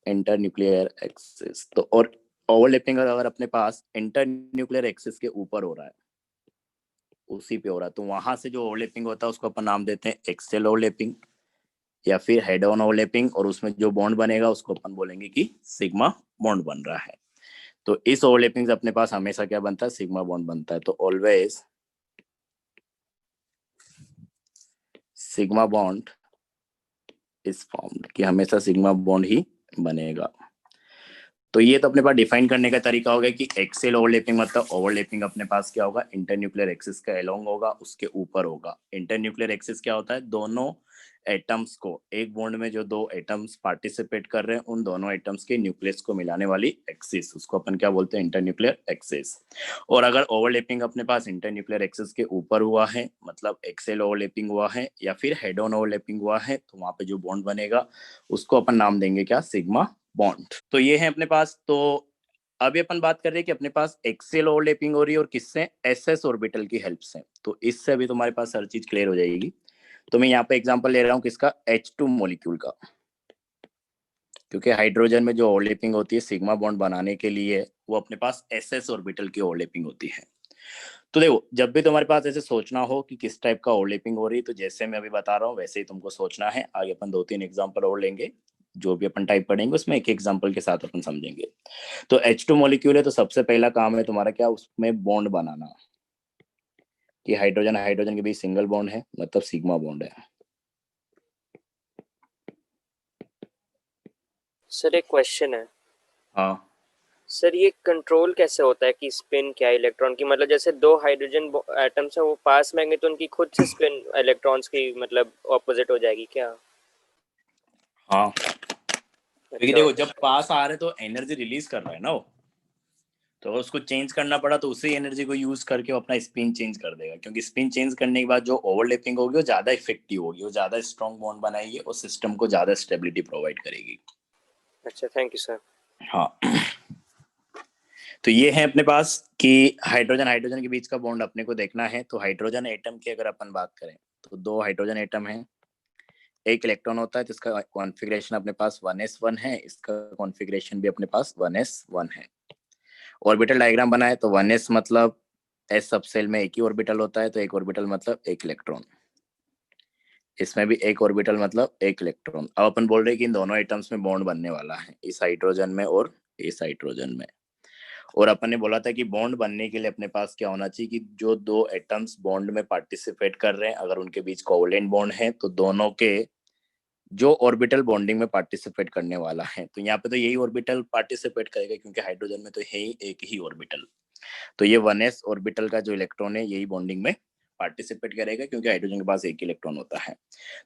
Inter nuclear axis. तो और ओवरलैपिंग अगर अपने पास इंटर न्यूक्लियर एक्सिस के ऊपर हो रहा है, उसी पे हो रहा है, तो वहां से जो ओवरलैपिंग होता है उसको अपन नाम देते हैं एक्सेल ओवरलैपिंग या फिर हेड ऑन ओवरलैपिंग। और उसमें जो बॉन्ड बनेगा उसको अपन बोलेंगे कि सिग्मा बॉन्ड बन रहा है। तो इस ओवरलैपिंग से अपने पास हमेशा क्या बनता है, सिग्मा बॉन्ड बनता है। तो always sigma bond is formed, कि हमेशा सिग्मा बॉन्ड ही बनेगा। तो ये तो अपने पास डिफाइन करने का तरीका हो गया कि एक्सेल ओवरलैपिंग मतलब ओवरलैपिंग अपने पास क्या होगा, इंटरन्यूक्लियर एक्सिस का अलोंग होगा, उसके ऊपर होगा। इंटरन्यूक्लियर एक्सिस क्या होता है, दोनों एटम्स को, एक बॉन्ड में जो दो एटम्स पार्टिसिपेट कर रहे हैं उन दोनों एटम्स के न्यूक्लियस को मिलाने वाली एक्सिस, उसको अपन क्या बोलते हैं, इंटरन्यूक्लियर एक्सिस। और अगर ओवरलैपिंग अपने पास इंटरन्यूक्लियर एक्सिस के ऊपर हुआ है, मतलब एक्सेल ओवरलैपिंग हुआ है या फिर हेड ऑन ओवरलैपिंग हुआ है, तो वहां पे जो बॉन्ड बनेगा उसको अपन नाम देंगे क्या, सिग्मा बॉन्ड। तो ये है अपने पास। तो अभी अपन बात कर रहे हैं कि अपने पास एक्सेल ओवरलैपिंग हो रही है और किससे, एसएस ऑर्बिटल की हेल्प से। तो इससे अभी तुम्हारे पास हर चीज क्लियर हो जाएगी। तो मैं यहाँ पे एग्जांपल ले रहा हूँ किसका, H2 मॉलिक्यूल का, क्योंकि हाइड्रोजन में जो ओवरलैपिंग होती है सिग्मा बॉन्ड बनाने के लिए, वो अपने पास एसएस ऑर्बिटल की ओवरलैपिंग होती है। तो देखो, जब भी तुम्हारे पास ऐसे सोचना हो कि किस टाइप का ओवरलैपिंग हो रही है, तो जैसे मैं अभी बता रहा हूँ वैसे ही तुमको सोचना है। आगे अपन दो तीन एग्जांपल और लेंगे, जो भी अपन टाइप पढ़ेंगे उसमें एक एग्जांपल के साथ अपन समझेंगे। तो H2 मॉलिक्यूल है, तो सबसे पहला काम है तुम्हारा क्या, उसमें बॉन्ड बनाना, कि हाइड्रोजन हाइड्रोजन के बीच सिंगल बॉन्ड है, मतलब सिग्मा बॉन्ड है। सर एक क्वेश्चन है। हाँ सर ये कंट्रोल कैसे होता है कि स्पिन क्या है इलेक्ट्रॉन की, मतलब जैसे दो हाइड्रोजन एटम्स है वो पास में आएंगे तो उनकी खुद से स्पिन इलेक्ट्रॉन्स की मतलब ऑपोजिट हो जाएगी क्या? हाँ, क्योंकि अच्छा देखो जब पास आ रहे तो एनर्जी रिलीज कर रहा है ना वो, तो अगर उसको चेंज करना पड़ा तो उसी एनर्जी को यूज करके वो अपना स्पिन चेंज कर देगा, क्योंकि स्पिन चेंज करने के बाद जो ओवरलैपिंग होगी वो ज्यादा इफेक्टिव होगी, वो ज्यादा स्ट्रॉन्ग बॉन्ड बनाएगी और सिस्टम को ज्यादा स्टेबिलिटी प्रोवाइड करेगी। अच्छा, थैंक यू सर। हाँ, तो ये है अपने पास कि हाइड्रोजन हाइड्रोजन के बीच का बॉन्ड अपने को देखना है। तो हाइड्रोजन एटम की अगर अपन बात करें तो 2 हाइड्रोजन एटम है, 1 इलेक्ट्रॉन होता है, तो इसका कॉन्फ़िगरेशन अपने पास 1s1 है, इसका कॉन्फ़िगरेशन भी अपने पास 1s1 है। ऑर्बिटल डायग्राम बनाए तो 1s मतलब s सब सेल में एक ही ऑर्बिटल होता है, तो एक ऑर्बिटल मतलब एक इलेक्ट्रॉन, इसमें भी एक ऑर्बिटल मतलब एक इलेक्ट्रॉन। अब अपन बोल रहे हैं कि इन दोनों एटम्स में बॉन्ड बनने वाला है, इस हाइड्रोजन में और इस हाइड्रोजन में। और अपन ने बोला था कि बॉन्ड बनने के लिए अपने पास क्या होना चाहिए कि जो 2 एटम्स बॉन्ड में पार्टिसिपेट कर रहे हैं, अगर उनके बीच कोवैलेंट बॉन्ड है तो दोनों के जो ऑर्बिटल बॉन्डिंग में पार्टिसिपेट करने वाला है, तो यहाँ पे तो यही ऑर्बिटल पार्टिसिपेट करेगा, क्योंकि हाइड्रोजन में तो है ही एक ही ऑर्बिटल। तो ये 1s ऑर्बिटल का जो इलेक्ट्रॉन है यही बॉन्डिंग में पार्टिसिपेट करेगा, क्योंकि हाइड्रोजन के पास एक इलेक्ट्रॉन होता है।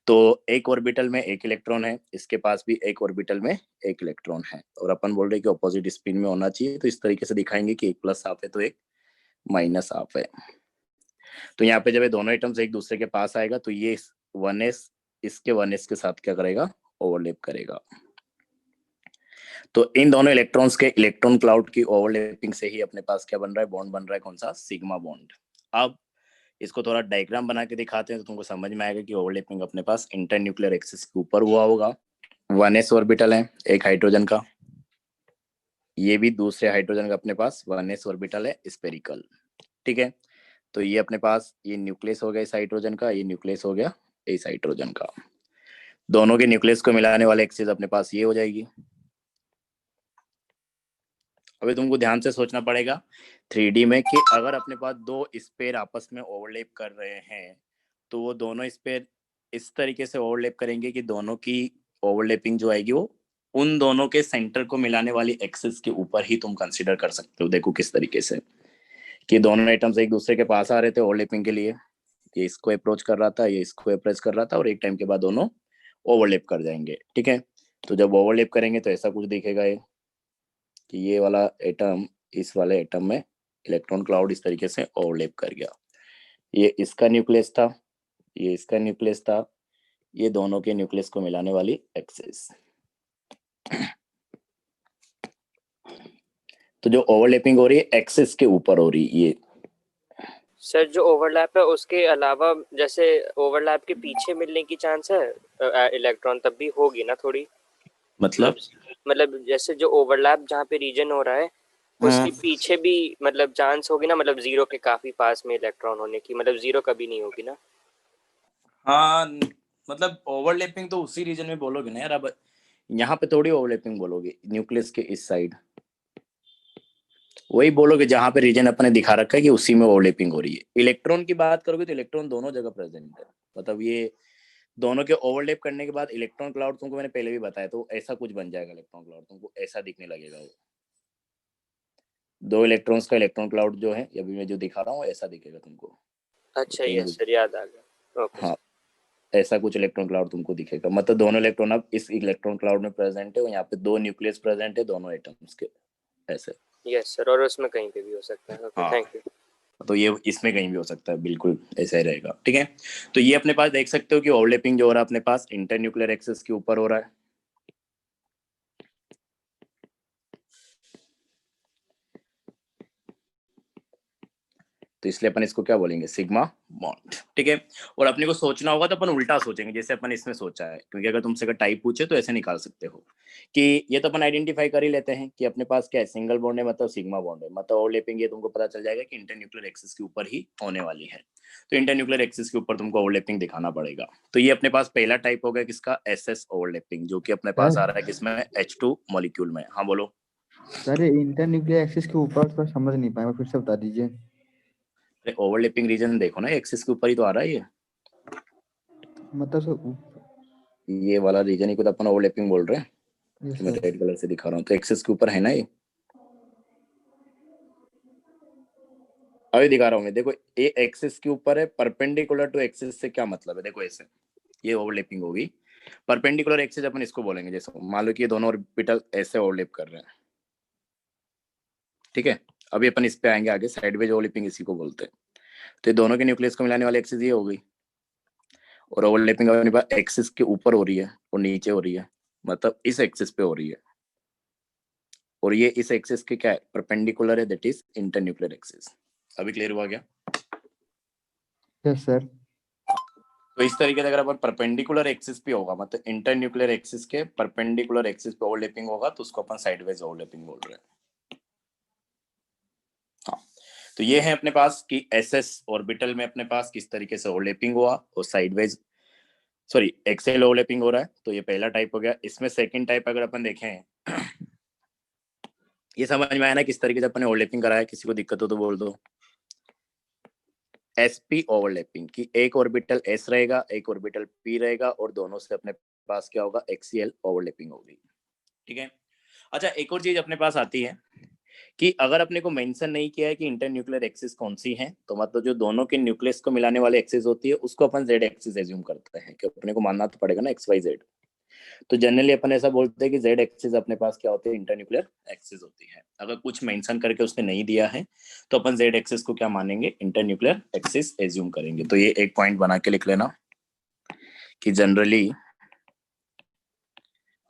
तो एक ऑर्बिटल में एक इलेक्ट्रॉन है, इसके पास भी एक ऑर्बिटल में एक इलेक्ट्रॉन है, और अपन बोल रहे हैं कि ऑपोजिट स्पिन में होना चाहिए, तो इस तरीके से दिखाएंगे कि एक प्लस हाफ है तो एक माइनस हाफ है। तो यहाँ पे जब ये दोनों एटम्स एक दूसरे के पास आएगा तो ये 1s इसके 1s के साथ क्या करेगा, ओवरलैप करेगा। तो इन दोनों इलेक्ट्रॉन्स के इलेक्ट्रॉन क्लाउड की ओवरलैपिंग से ही अपने पास क्या बन रहा है, बॉन्ड बन रहा है, कौन सा, सिग्मा बॉन्ड। अब इसको थोड़ा डायग्राम बना के दिखाते हैं तो तुमको समझ में आएगा कि ओवरलैपिंग अपने पास इंटरन्यूक्लियर एक्सिस के ऊपर हुआ होगा। 1s ऑर्बिटल है एक हाइड्रोजन का, ये भी दूसरे हाइड्रोजन का अपने पास 1s ऑर्बिटल है स्फेरिकल, ठीक है। तो ये अपने पास ये न्यूक्लियस हो गया इस हाइड्रोजन का, ये न्यूक्लियस हो गया इस हाइड्रोजन का, दोनों के न्यूक्लियस को मिलाने वाले एक्सिस अपने पास ये हो जाएगी। अभी तुमको ध्यान से सोचना पड़ेगा 3D में कि अगर अपने पास 2 स्पेयर आपस में ओवरलैप कर रहे हैं तो वो दोनों स्पेयर इस तरीके से ओवरलैप करेंगे कि दोनों की ओवरलैपिंग जो आएगी वो उन दोनों के सेंटर को मिलाने वाली एक्सिस के ऊपर ही तुम कंसीडर कर सकते हो। देखो किस तरीके से कि दोनों एटम्स एक दूसरे के पास आ रहे थे ओवरलैपिंग के लिए, ये इसको अप्रोच कर रहा था, ये इसको अप्रोच कर रहा था, और एक टाइम के बाद दोनों ओवरलैप कर जाएंगे, ठीक है। तो जब ओवरलैप करेंगे तो ऐसा कुछ दिखेगा ये कि ये वाला एटम इस वाले एटम में इलेक्ट्रॉन क्लाउड इस तरीके से ओवरलैप कर गया, ये इसका न्यूक्लियस था, ये इसका न्यूक्लियस था, ये दोनों के न्यूक्लियस को मिलाने वाली एक्सिस। तो जो ओवरलैपिंग हो रही है एक्सिस के ऊपर हो रही है ये। सर जो ओवरलैप है उसके अलावा जैसे ओवरलैप के पीछे मिलने की चांस है इलेक्ट्रॉन तब भी होगी ना थोड़ी, मतलब जैसे जो ओवरलैप जहाँ पे रीजन हो रहा है उसके पीछे भी मतलब चांस होगी ना, मतलब जीरो के काफी पास में इलेक्ट्रॉन होने की, मतलब जीरो कभी नहीं होगी ना। हाँ, मतलब ओवरलैपिंग तो उसी रीजन में बोलोगे ना यार, अब यहाँ पे थोड़ी ओवरलैपिंग बोलोगे, न्यूक्लियस के इस साइड वही बोलोगे जहां पे रीजन अपने दिखा रखा है कि उसी में ओवरलैपिंग हो रही है। इलेक्ट्रॉन की बात करोगे तो इलेक्ट्रॉन दोनों जगह प्रेजेंट है, मतलब ये दोनों के ओवरलैप करने के बाद इलेक्ट्रॉन क्लाउड तुमको मैंने पहले भी बताया, तो ऐसा कुछ बन जाएगा इलेक्ट्रॉन क्लाउड, तुमको ऐसा दिखने लगेगा वो 2 इलेक्ट्रॉन्स का इलेक्ट्रॉन क्लाउड जो है अभी मैं जो दिखा रहा हूँ ऐसा दिखेगा तुमको। अच्छा ये सर याद आ गया, ओके। हाँ, ऐसा कुछ इलेक्ट्रॉन क्लाउड तुमको दिखेगा, मतलब दोनों इलेक्ट्रॉन अब इस इलेक्ट्रॉन क्लाउड में प्रेजेंट है और यहाँ पे 2 न्यूक्लियस प्रेजेंट है दोनों एटम्स के, ऐसे। यस सर, और उसमें कहीं पे भी हो सकता है, ओके थैंक यू। तो ये इसमें कहीं भी हो सकता है, बिल्कुल ऐसा ही रहेगा, ठीक है। तो ये अपने पास देख सकते हो कि ओवरलैपिंग जो हो रहा है अपने पास इंटरन्यूक्लियर एक्सिस के ऊपर हो रहा है। तो इसलिए अपन इसको क्या बोलेंगे, सिग्मा बॉन्ड, ठीक है। और अपने को सोचना होगा तो अपन उल्टा सोचेंगे जैसे अपन इसमें सोचा है, क्योंकि अगर तुमसे टाइप पूछे तो ऐसे निकाल सकते हो कि ये तो अपन आइडेंटिफाई कर ही लेते हैं कि अपने पास क्या है, सिंगल बॉन्ड है मतलब सिग्मा बॉन्ड है, मतलब ओवरलैपिंग ये तुमको पता चल जाएगा कि इंटरन्यूक्लियर एक्सिस के ऊपर ही होने वाली है। तो इंटरन्यूक्लियर एक्सिस के ऊपर तुमको ओवरलैपिंग दिखाना पड़ेगा। तो ये अपने पास पहला टाइप हो गया किसका, एसएस ओवरलैपिंग, जो कि अपने पास आ रहा है किसमें, H2 मॉलिक्यूल में। हाँ बोलो सर ये इंटरन्यूक्लियर एक्सिस के ऊपर तो समझ नहीं पाया, फिर से बता दीजिए। ओवरलैपिंग रीजन देखो ना, एक्सिस के ऊपर ही तो आ रहा है ये, मतलब सर ये वाला रीजन ही को तो अपन ओवरलैपिंग बोल रहे हैं, यस मैं सर। रेड कलर से दिखा रहा हूँ, तो एक्सिस के ऊपर है ना ये, अभी दिखा रहा हूँ मैं, देखो ये एक्सिस के ऊपर है, परपेंडिकुलर टू एक्सिस से क्या मतलब है, देखो ऐसे ये ओवरलैपिंग होगी। परपेंडिकुलर एक्सिस अपन इसको बोलेंगे, जैसे मान लो कि ये दोनों ऑर्बिटल ऐसे ओवरलैप कर रहे हैं, ठीक है, अभी अपन इस पे आएंगे आगे, साइडवेज ओवरलैपिंग इसी को बोलते हैं। तो ये दोनों के न्यूक्लियस को मिलाने वाली एक्सिस ये हो गई, और ओवरलैपिंग अपने पास एक्सिस के ऊपर हो रही है और नीचे हो रही है, मतलब इस एक्सिस पे हो रही है, और ये इस एक्सिस के क्या है, परपेंडिकुलर है, दैट इज इंटरन्यूक्लियर एक्सिस। अभी क्लियर हुआ क्या? Yes sir. तो इस तरीके से अगर अपन परपेंडिकुलर एक्सिस पे होगा, मतलब इंटरन्यूक्लियर एक्सिस के परपेंडिकुलर एक्सिस पे ओवरलैपिंग होगा, तो उसको अपन साइडवेज ओवरलैपिंग बोल रहे हैं। हाँ, तो ये है अपने पास कि एसएस ऑर्बिटल में अपने पास किस तरीके से ओवरलैपिंग हुआ और साइडवेज सॉरी एक्सेल ओवरलैपिंग हो रहा है। तो ये पहला टाइप हो गया। इसमें सेकंड टाइप अगर अपन देखें, ये समझ में आया ना किस तरीके से अपन ने ओवरलैपिंग कराया? किसी को दिक्कत हो तो बोल दो। एसपी ओवरलैपिंग की एक ऑर्बिटल एस रहेगा, एक ऑर्बिटल पी रहेगा, और दोनों से अपने पास क्या होगा, एक्सीएल ओवरलैपिंग होगी। ठीक है। अच्छा, एक और चीज अपने पास आती है कि अगर अपने को मेंशन नहीं किया है कि इंटरन्यूक्लियर एक्सिस कौन सी है, तो मतलब जो दोनों के न्यूक्लियस को मिलाने वाली एक्सिस होती है उसको अपन जेड एक्सिस एज्यूम करते हैं, कि अपने को मानना तो पड़ेगा ना एक्स वाई जेड। तो जनरली अपन ऐसा बोलते हैं कि जेड एक्सिस अपने पास क्या होती है, इंटरन्यूक्लियर एक्सिस होती है। अगर कुछ मेंशन करके उसने नहीं दिया है तो अपन जेड एक्सिस को क्या मानेंगे, इंटरन्यूक्लियर एक्सिस एज्यूम करेंगे। तो ये एक पॉइंट बना के लिख लेना कि जनरली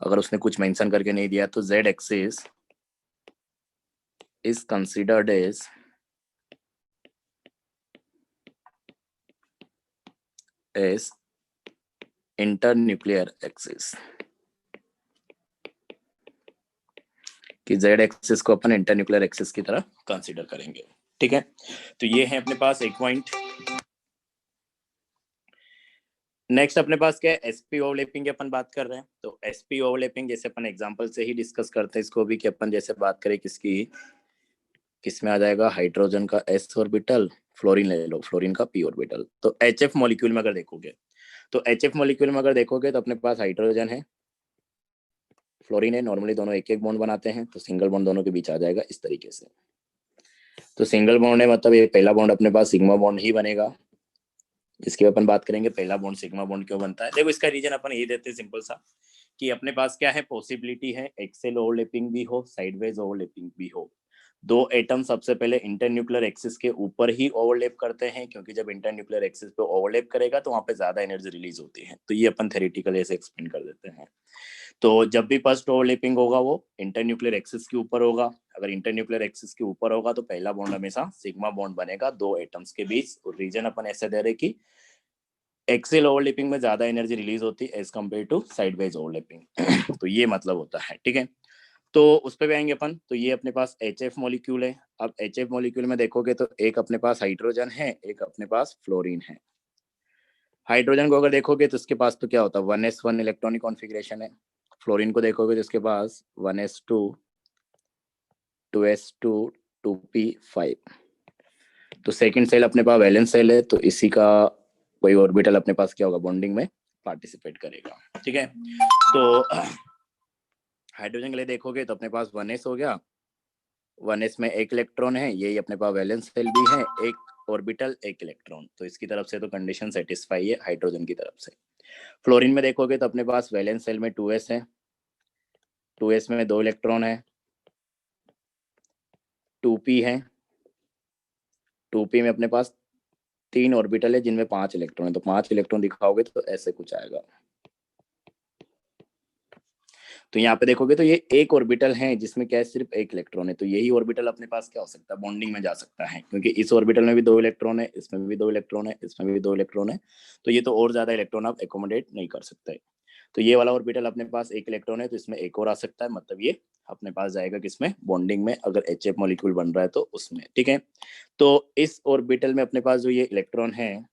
अगर उसने कुछ मेंशन करके नहीं दिया तो Z axis is considered as internuclear axis, कि जेड एक्सिस को अपन इंटरन्यूक्लियर एक्सिस की तरह कंसीडर करेंगे। ठीक है, तो ये है अपने पास एक पॉइंट। नेक्स्ट अपने पास क्या है, एसपी ओवरलैपिंग की अपन बात कर रहे हैं। तो एसपी ओवरलैपिंग जैसे अपन एग्जांपल से ही डिस्कस करते हैं इसको भी, कि अपन जैसे बात करें किसकी, किसमें आ जाएगा, हाइड्रोजन का एस ऑर्बिटल, फ्लोरीन ले लो, फ्लोरीन का पी ऑर्बिटल। तो एचएफ मॉलिक्यूल में अगर देखोगे, तो एचएफ मॉलिक्यूल में अगर देखोगे तो अपने पास हाइड्रोजन है, फ्लोरीन है, नॉर्मली दोनों एक एक बॉन्ड बनाते हैं, तो सिंगल बॉन्ड दोनों के बीच आ जाएगा इस तरीके से। तो सिंगल बॉन्ड है मतलब ये पहला बॉन्ड अपने पास सिग्मा बॉन्ड ही बनेगा, जिसकी अपन बात करेंगे पहला बॉन्ड सिग्मा बॉन्ड क्यों बनता है। देखो इसका रीजन अपन ये देते हैं सिंपल सा, कि अपने पास क्या है, पॉसिबिलिटी है एक्सेल ओवरलैपिंग भी हो, साइडवेज ओवरलैपिंग भी हो। दो एटम सबसे पहले इंटरन्यूक्लियर एक्सिस के ऊपर ही ओवरलैप करते हैं, क्योंकि जब इंटरन्यूक्लियर एक्सिस पे ओवरलैप करेगा तो वहां पे ज्यादा एनर्जी रिलीज होती है। तो ये अपन थ्योरेटिकली ऐसे एक्सप्लेन कर देते हैं। तो जब भी फर्स्ट ओवरलैपिंग होगा वो इंटरन्यूक्लियर एक्सिस के ऊपर होगा। अगर इंटरन्यूक्लियर एक्सिस के ऊपर होगा तो पहला बॉन्ड हमेशा सिग्मा बॉन्ड बनेगा दो एटम्स के बीच, और रीजन अपन ऐसे दे रहे कि एक्सेल ओवरलैपिंग में ज्यादा एनर्जी रिलीज होती है as compare to sideways overlapping. तो ये मतलब होता है। ठीक है, तो उस पर भी आएंगे अपन। तो ये अपने पास HF मॉलिक्यूल है। अब HF मॉलिक्यूल में देखोगे तो एक अपने पास हाइड्रोजन है, एक अपने पास फ्लोरीन है। हाइड्रोजन को अगर देखोगे तो इसके पास तो क्या होता है, 1s1 इलेक्ट्रॉनिक कॉन्फ़िगरेशन है। फ्लोरीन को देखोगे तो इसके पास 1s2 2s2 2p5। तो सेकंड सेल अपने पास वैलेंस सेल है, तो इसी का कोई ऑर्बिटल अपने पास क्या होगा, बॉन्डिंग में पार्टिसिपेट करेगा। ठीक है, तो हाइड्रोजन के लिए देखोगे तो अपने पास 1s हो गया, 1s में एक इलेक्ट्रॉन है, यही अपने पास वैलेंस सेल भी है, एक ऑर्बिटल एक इलेक्ट्रॉन, तो इसकी तरफ से तो कंडीशन सेटिस्फाई है हाइड्रोजन की तरफ से। फ्लोरीन में देखोगे तो अपने पास वैलेंस सेल में 2s है, 2s में दो इलेक्ट्रॉन है, 2p है, 2p में अपने पास तीन ऑर्बिटल है जिनमें 5 इलेक्ट्रॉन है, तो 5 इलेक्ट्रॉन दिखाओगे तो ऐसे कुछ आएगा। तो यहाँ पे देखोगे तो ये एक ऑर्बिटल है जिसमें क्या है, सिर्फ एक इलेक्ट्रॉन है, तो यही ऑर्बिटल अपने पास क्या हो सकता है, बॉन्डिंग में जा सकता है, क्योंकि इस ऑर्बिटल में भी दो इलेक्ट्रॉन है, इसमें भी दो इलेक्ट्रॉन है, इसमें भी दो इलेक्ट्रॉन है, तो ये तो और ज्यादा इलेक्ट्रॉन आप एकोमोडेट नहीं कर सकते। तो ये वाला ऑर्बिटल अपने पास एक इलेक्ट्रॉन है, तो इसमें एक और आ सकता है, मतलब ये अपने पास जाएगा किसमें, बॉन्डिंग में, अगर HF मॉलिक्यूल बन रहा है तो उसमें। ठीक है, तो इस ऑर्बिटल में अपने पास जो ये इलेक्ट्रॉन है,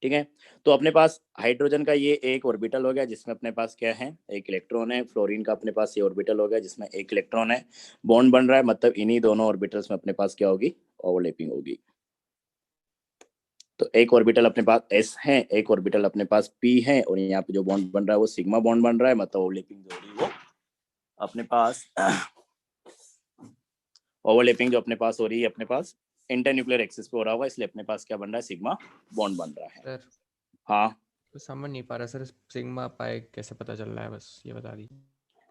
ठीक है, तो अपने पास हाइड्रोजन का ये एक ऑर्बिटल हो गया जिसमें अपने पास क्या है, एक इलेक्ट्रॉन है। फ्लोरीन का अपने पास ये ऑर्बिटल हो गया जिसमें एक इलेक्ट्रॉन है, बॉन्ड बन रहा है, मतलब इन्हीं दोनों ऑर्बिटल्स में अपने पास क्या होगी, ओवरलैपिंग होगी। तो एक ऑर्बिटल अपने पास S है, एक ऑर्बिटल अपने पास P है, और यहाँ पे जो बॉन्ड बन रहा है वो सिग्मा बॉन्ड बन रहा है, मतलब ओवरलैपिंग जो हो रही है वो अपने पास ओवरलैपिंग जो अपने पास हो रही है अपने पास इंटरन्यूक्लियर एक्सिस पे हो रहा होगा, इसलिए अपने पास क्या बन रहा है, सिग्मा बॉन्ड बन रहा है। सर हाँ तो समझ नहीं पा रहा सर, सिग्मा पाई कैसे पता चल रहा है, बस ये बता दीजिए।